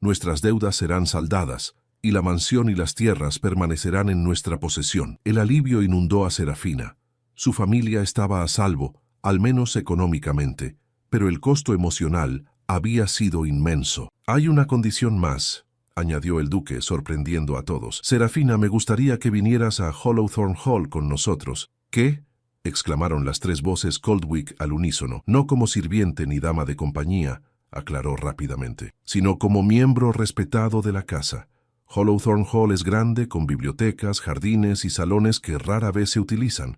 Nuestras deudas serán saldadas, y la mansión y las tierras permanecerán en nuestra posesión. El alivio inundó a Serafina. Su familia estaba a salvo, al menos económicamente, pero el costo emocional había sido inmenso. Hay una condición más, añadió el duque, sorprendiendo a todos. Serafina, me gustaría que vinieras a Hollowthorne Hall con nosotros. ¿Qué? Exclamaron las 3 voces Coldwick al unísono. No como sirviente ni dama de compañía, aclaró rápidamente, sino como miembro respetado de la casa. Hollowthorne Hall es grande, con bibliotecas, jardines y salones que rara vez se utilizan.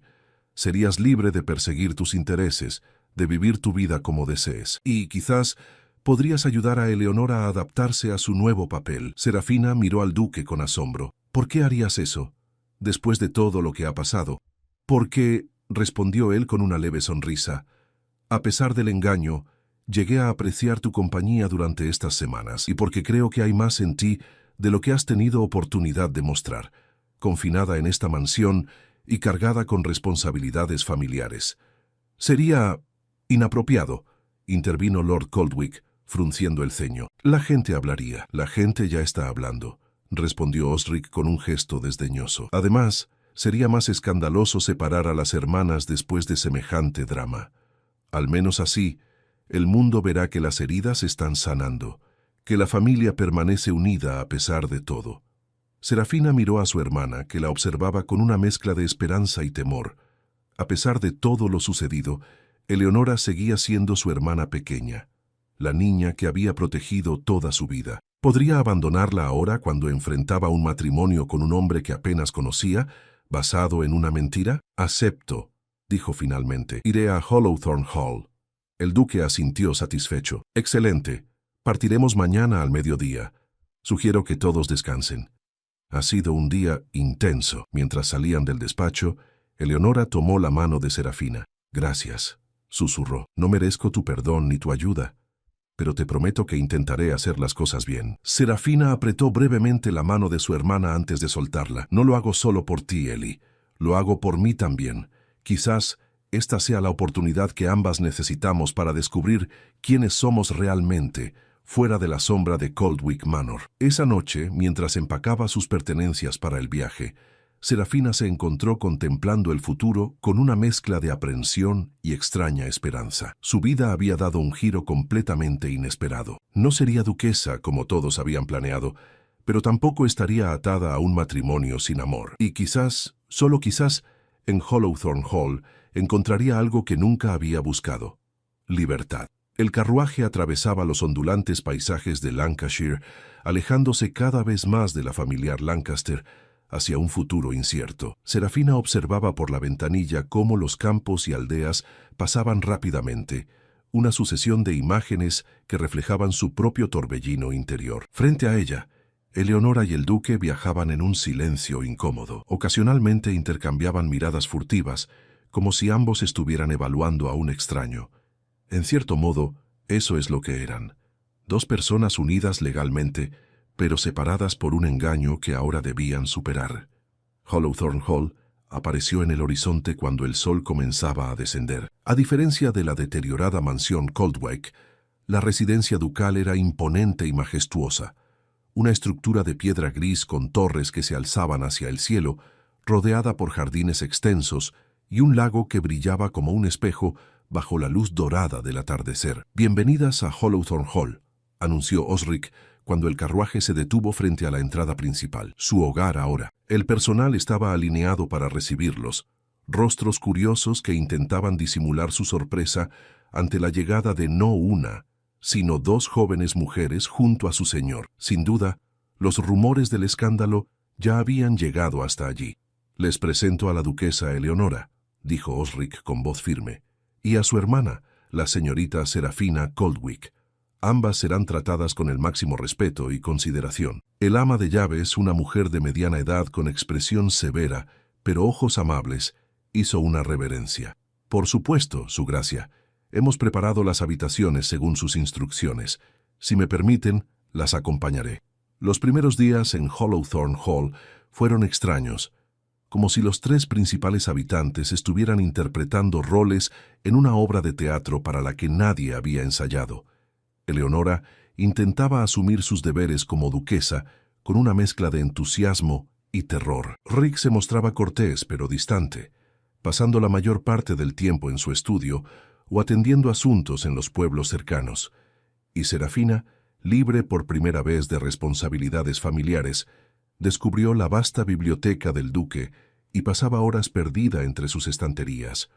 Serías libre de perseguir tus intereses, de vivir tu vida como desees. Y quizás podrías ayudar a Eleonora a adaptarse a su nuevo papel. Serafina miró al duque con asombro. ¿Por qué harías eso? Después de todo lo que ha pasado. Porque, respondió él con una leve sonrisa, a pesar del engaño, llegué a apreciar tu compañía durante estas semanas, y porque creo que hay más en ti de lo que has tenido oportunidad de mostrar, confinada en esta mansión y cargada con responsabilidades familiares. Sería inapropiado, intervino Lord Coldwick, frunciendo el ceño. La gente hablaría. La gente ya está hablando, respondió Osric con un gesto desdeñoso. Además, sería más escandaloso separar a las hermanas después de semejante drama. Al menos así, el mundo verá que las heridas están sanando, que la familia permanece unida a pesar de todo. Serafina miró a su hermana, que la observaba con una mezcla de esperanza y temor. A pesar de todo lo sucedido, Eleonora seguía siendo su hermana pequeña, la niña que había protegido toda su vida. ¿Podría abandonarla ahora cuando enfrentaba un matrimonio con un hombre que apenas conocía, basado en una mentira? Acepto, dijo finalmente. Iré a Hollowthorne Hall. El duque asintió satisfecho. Excelente. Partiremos mañana al mediodía. Sugiero que todos descansen. Ha sido un día intenso. Mientras salían del despacho, Eleonora tomó la mano de Serafina. Gracias, susurró. No merezco tu perdón ni tu ayuda, pero te prometo que intentaré hacer las cosas bien. Serafina apretó brevemente la mano de su hermana antes de soltarla. No lo hago solo por ti, Ellie. Lo hago por mí también. Quizás esta sea la oportunidad que ambas necesitamos para descubrir quiénes somos realmente, fuera de la sombra de Coldwick Manor. Esa noche, mientras empacaba sus pertenencias para el viaje, Serafina se encontró contemplando el futuro con una mezcla de aprensión y extraña esperanza. Su vida había dado un giro completamente inesperado. No sería duquesa, como todos habían planeado, pero tampoco estaría atada a un matrimonio sin amor. Y quizás, solo quizás, en Hollowthorne Hall encontraría algo que nunca había buscado: libertad. El carruaje atravesaba los ondulantes paisajes de Lancashire, alejándose cada vez más de la familiar Lancaster, hacia un futuro incierto. Serafina observaba por la ventanilla cómo los campos y aldeas pasaban rápidamente, una sucesión de imágenes que reflejaban su propio torbellino interior. Frente a ella, Eleonora y el duque viajaban en un silencio incómodo. Ocasionalmente intercambiaban miradas furtivas, como si ambos estuvieran evaluando a un extraño. En cierto modo, eso es lo que eran. 2 personas unidas legalmente, pero separadas por un engaño que ahora debían superar. Hollowthorne Hall apareció en el horizonte cuando el sol comenzaba a descender. A diferencia de la deteriorada mansión Coldwick, la residencia ducal era imponente y majestuosa. Una estructura de piedra gris con torres que se alzaban hacia el cielo, rodeada por jardines extensos y un lago que brillaba como un espejo bajo la luz dorada del atardecer. Bienvenidas a Hollowthorne Hall, anunció Osric cuando el carruaje se detuvo frente a la entrada principal. Su hogar ahora. El personal estaba alineado para recibirlos, rostros curiosos que intentaban disimular su sorpresa ante la llegada de no una, sino dos jóvenes mujeres junto a su señor. Sin duda, los rumores del escándalo ya habían llegado hasta allí. «Les presento a la duquesa Eleonora», dijo Osric con voz firme, «y a su hermana, la señorita Serafina Coldwick. Ambas serán tratadas con el máximo respeto y consideración». El ama de llaves, una mujer de mediana edad con expresión severa, pero ojos amables, hizo una reverencia. «Por supuesto, su gracia. Hemos preparado las habitaciones según sus instrucciones. Si me permiten, las acompañaré». Los primeros días en Hollowthorne Hall fueron extraños, como si los tres principales habitantes estuvieran interpretando roles en una obra de teatro para la que nadie había ensayado. Eleonora intentaba asumir sus deberes como duquesa con una mezcla de entusiasmo y terror. Rick se mostraba cortés pero distante, pasando la mayor parte del tiempo en su estudio o atendiendo asuntos en los pueblos cercanos. Y Serafina, libre por primera vez de responsabilidades familiares, descubrió la vasta biblioteca del duque y pasaba horas perdida entre sus estanterías.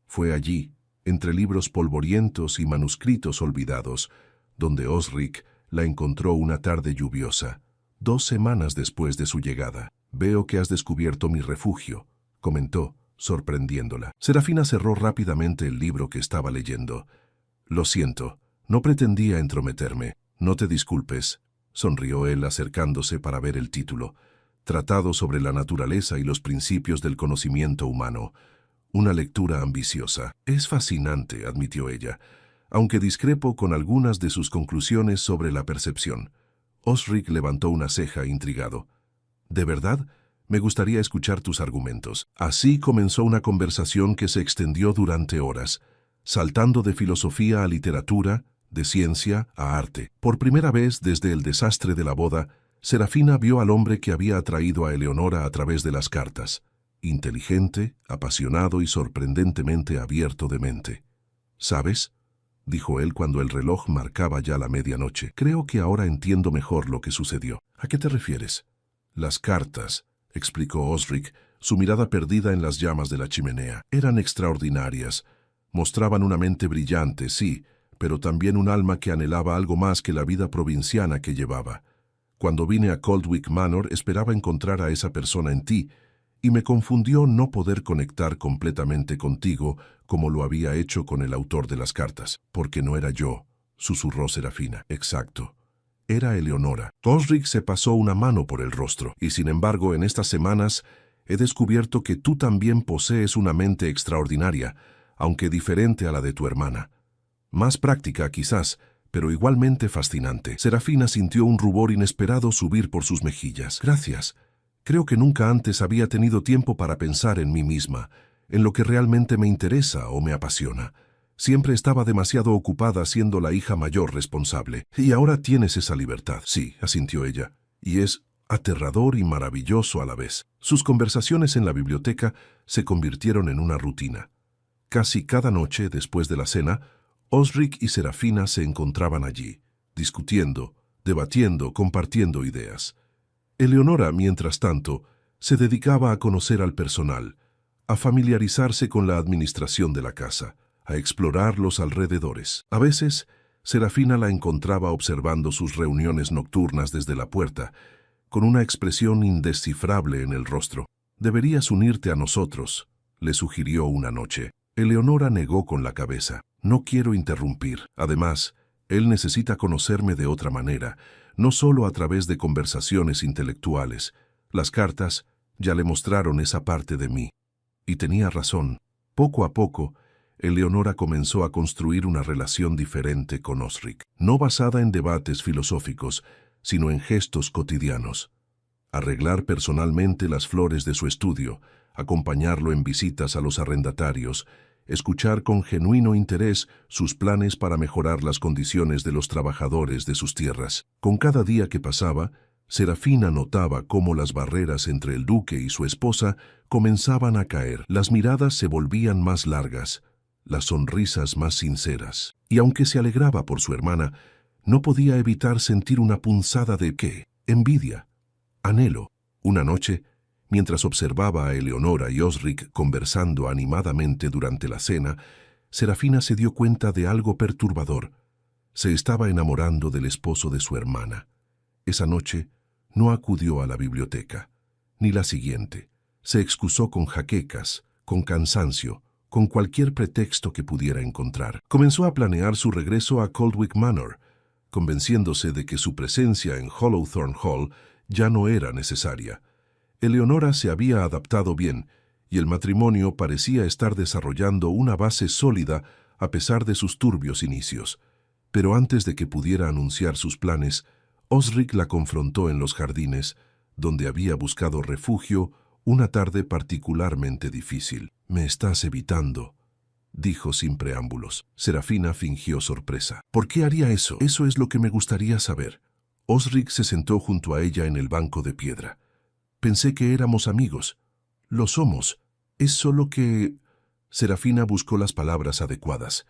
Fue allí, entre libros polvorientos y manuscritos olvidados, donde Osric la encontró una tarde lluviosa, 2 semanas después de su llegada. «Veo que has descubierto mi refugio», comentó, sorprendiéndola. Serafina cerró rápidamente el libro que estaba leyendo. «Lo siento, no pretendía entrometerme. No te disculpes», sonrió él acercándose para ver el título. «Tratado sobre la naturaleza y los principios del conocimiento humano». Una lectura ambiciosa. «Es fascinante», admitió ella, aunque discrepo con algunas de sus conclusiones sobre la percepción. Osric levantó una ceja intrigado. «¿De verdad? Me gustaría escuchar tus argumentos». Así comenzó una conversación que se extendió durante horas, saltando de filosofía a literatura, de ciencia a arte. Por primera vez desde el desastre de la boda, Serafina vio al hombre que había atraído a Eleonora a través de las cartas. Inteligente, apasionado y sorprendentemente abierto de mente. «¿Sabes?», dijo él cuando el reloj marcaba ya la medianoche. «Creo que ahora entiendo mejor lo que sucedió». «¿A qué te refieres?». «Las cartas», explicó Osric, su mirada perdida en las llamas de la chimenea. «Eran extraordinarias. Mostraban una mente brillante, sí, pero también un alma que anhelaba algo más que la vida provinciana que llevaba. Cuando vine a Coldwick Manor esperaba encontrar a esa persona en ti, y me confundió no poder conectar completamente contigo como lo había hecho con el autor de las cartas. Porque no era yo», susurró Serafina. «Exacto. Era Eleonora». Osric se pasó una mano por el rostro. «Y sin embargo, en estas semanas he descubierto que tú también posees una mente extraordinaria, aunque diferente a la de tu hermana. Más práctica, quizás, pero igualmente fascinante». Serafina sintió un rubor inesperado subir por sus mejillas. «Gracias. Creo que nunca antes había tenido tiempo para pensar en mí misma, en lo que realmente me interesa o me apasiona. Siempre estaba demasiado ocupada siendo la hija mayor responsable. Y ahora tienes esa libertad». «Sí», asintió ella, «y es aterrador y maravilloso a la vez». Sus conversaciones en la biblioteca se convirtieron en una rutina. Casi cada noche, después de la cena, Osric y Serafina se encontraban allí, discutiendo, debatiendo, compartiendo ideas. Eleonora, mientras tanto, se dedicaba a conocer al personal, a familiarizarse con la administración de la casa, a explorar los alrededores. A veces, Serafina la encontraba observando sus reuniones nocturnas desde la puerta, con una expresión indescifrable en el rostro. «Deberías unirte a nosotros», le sugirió una noche. Eleonora negó con la cabeza. «No quiero interrumpir. Además, él necesita conocerme de otra manera, no solo a través de conversaciones intelectuales. Las cartas ya le mostraron esa parte de mí». Y tenía razón. Poco a poco, Eleonora comenzó a construir una relación diferente con Osric, no basada en debates filosóficos, sino en gestos cotidianos. Arreglar personalmente las flores de su estudio, acompañarlo en visitas a los arrendatarios, escuchar con genuino interés sus planes para mejorar las condiciones de los trabajadores de sus tierras. Con cada día que pasaba, Serafina notaba cómo las barreras entre el duque y su esposa comenzaban a caer. Las miradas se volvían más largas, las sonrisas más sinceras. Y aunque se alegraba por su hermana, No podía evitar sentir una punzada de ¿qué? Envidia, anhelo. Una noche, mientras observaba a Eleonora y Osric conversando animadamente durante la cena, Serafina se dio cuenta de algo perturbador. Se estaba enamorando del esposo de su hermana. Esa noche no acudió a la biblioteca, ni la siguiente. Se excusó con jaquecas, con cansancio, con cualquier pretexto que pudiera encontrar. Comenzó a planear su regreso a Coldwick Manor, convenciéndose de que su presencia en Hollowthorne Hall ya no era necesaria. Eleonora se había adaptado bien, y el matrimonio parecía estar desarrollando una base sólida a pesar de sus turbios inicios. Pero antes de que pudiera anunciar sus planes, Osric la confrontó en los jardines, donde había buscado refugio una tarde particularmente difícil. «Me estás evitando», dijo sin preámbulos. Serafina fingió sorpresa. «¿Por qué haría eso? Eso es lo que me gustaría saber». Osric se sentó junto a ella en el banco de piedra. «Pensé que éramos amigos». «Lo somos. Es solo que...» Serafina buscó las palabras adecuadas.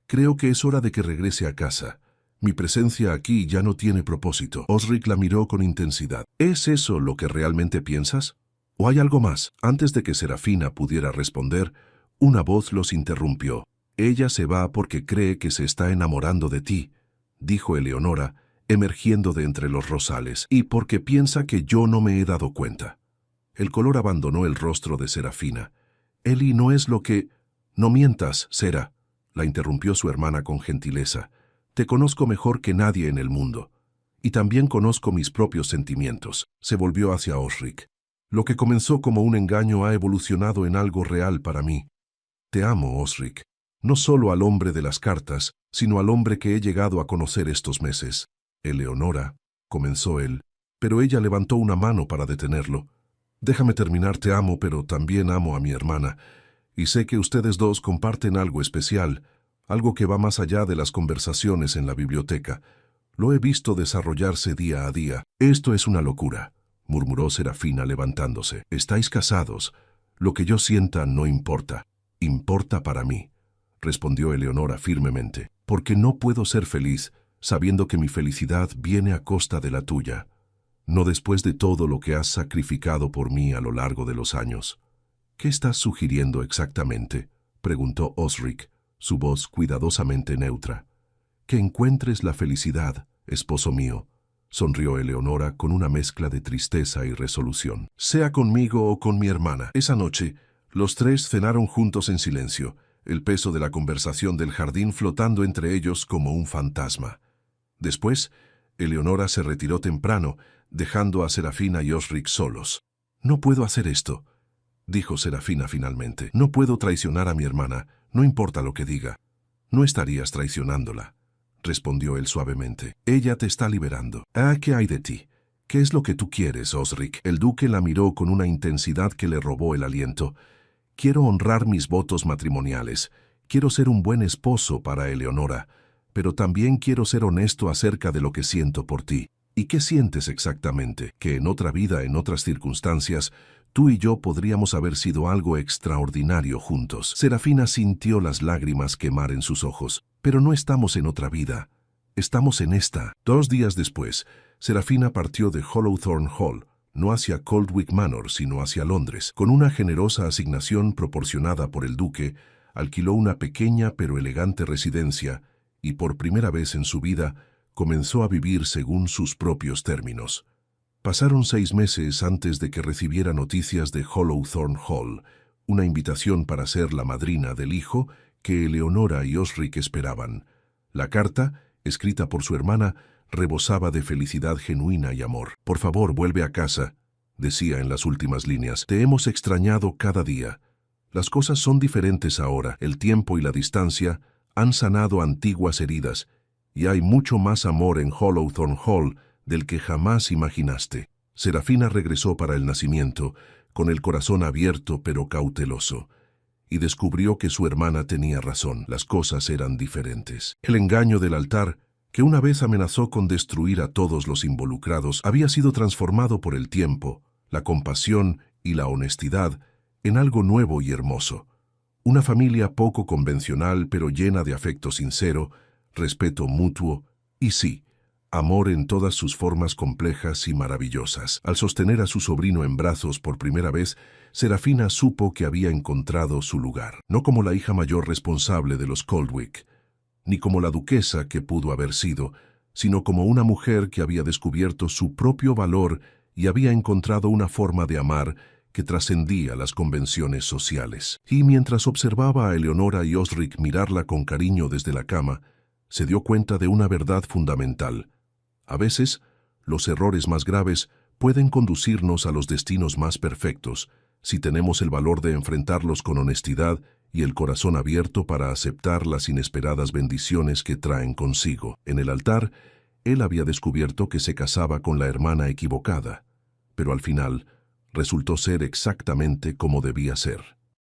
«Creo que es hora de que regrese a casa. Mi presencia aquí ya no tiene propósito». Osric la miró con intensidad. «¿Es eso lo que realmente piensas? ¿O hay algo más?» Antes de que Serafina pudiera responder, una voz los interrumpió. «Ella se va porque cree que se está enamorando de ti», dijo Eleonora, emergiendo de entre los rosales, «y porque piensa que yo no me he dado cuenta». El color abandonó el rostro de Serafina. «Eli no es lo que...» «No mientas, Sera», la interrumpió su hermana con gentileza. «Te conozco mejor que nadie en el mundo. Y también conozco mis propios sentimientos». Se volvió hacia Osric. «Lo que comenzó como un engaño ha evolucionado en algo real para mí. Te amo, Osric. No solo al hombre de las cartas, sino al hombre que he llegado a conocer estos meses». «Eleonora», comenzó él, pero ella levantó una mano para detenerlo. «Déjame terminar, te amo, pero también amo a mi hermana. Y sé que ustedes dos comparten algo especial, algo que va más allá de las conversaciones en la biblioteca. Lo he visto desarrollarse día a día. Esto es una locura», murmuró Serafina levantándose. «Estáis casados. Lo que yo sienta no importa. Importa para mí», respondió Eleonora firmemente. «Porque no puedo ser feliz sabiendo que mi felicidad viene a costa de la tuya. No después de todo lo que has sacrificado por mí a lo largo de los años». «¿Qué estás sugiriendo exactamente?», preguntó Osric, su voz cuidadosamente neutra. «Que encuentres la felicidad, esposo mío», sonrió Eleonora con una mezcla de tristeza y resolución. «Sea conmigo o con mi hermana». Esa noche, los tres cenaron juntos en silencio, el peso de la conversación del jardín flotando entre ellos como un fantasma. Después, Eleonora se retiró temprano, dejando a Serafina y Osric solos. «No puedo hacer esto», dijo Serafina finalmente. «No puedo traicionar a mi hermana, no importa lo que diga». «No estarías traicionándola», respondió él suavemente. «Ella te está liberando». «Ah, ¿qué hay de ti? ¿Qué es lo que tú quieres, Osric?» El duque la miró con una intensidad que le robó el aliento. «Quiero honrar mis votos matrimoniales. Quiero ser un buen esposo para Eleonora, pero también quiero ser honesto acerca de lo que siento por ti». «¿Y qué sientes exactamente? Que en otra vida, en otras circunstancias, tú y yo podríamos haber sido algo extraordinario juntos». Serafina sintió las lágrimas quemar en sus ojos. «Pero no estamos en otra vida. Estamos en esta». 2 días después, Serafina partió de Hollowthorne Hall, no hacia Coldwick Manor, sino hacia Londres. Con una generosa asignación proporcionada por el duque, alquiló una pequeña pero elegante residencia y, por primera vez en su vida, comenzó a vivir según sus propios términos. Pasaron 6 meses antes de que recibiera noticias de Hollowthorne Hall, una invitación para ser la madrina del hijo que Eleonora y Osric esperaban. La carta, escrita por su hermana, rebosaba de felicidad genuina y amor. «Por favor, vuelve a casa», decía en las últimas líneas. «Te hemos extrañado cada día. Las cosas son diferentes ahora. El tiempo y la distancia han sanado antiguas heridas, y hay mucho más amor en Hollowthorne Hall del que jamás imaginaste». Serafina regresó para el nacimiento, con el corazón abierto pero cauteloso, y descubrió que su hermana tenía razón. Las cosas eran diferentes. El engaño del altar, que una vez amenazó con destruir a todos los involucrados, había sido transformado por el tiempo, la compasión y la honestidad en algo nuevo y hermoso. Una familia poco convencional pero llena de afecto sincero, respeto mutuo Y sí, amor en todas sus formas complejas y maravillosas. Al sostener a su sobrino en brazos por primera vez, Serafina supo que había encontrado su lugar, no como la hija mayor responsable de los Coldwick, ni como la duquesa que pudo haber sido, sino como una mujer que había descubierto su propio valor y había encontrado una forma de amar que trascendía las convenciones sociales. Y mientras observaba a Eleonora y Osric mirarla con cariño desde la cama, se dio cuenta de una verdad fundamental. A veces, los errores más graves pueden conducirnos a los destinos más perfectos, si tenemos el valor de enfrentarlos con honestidad y el corazón abierto para aceptar las inesperadas bendiciones que traen consigo. En el altar, él había descubierto que se casaba con la hermana equivocada, pero al final resultó ser exactamente como debía ser.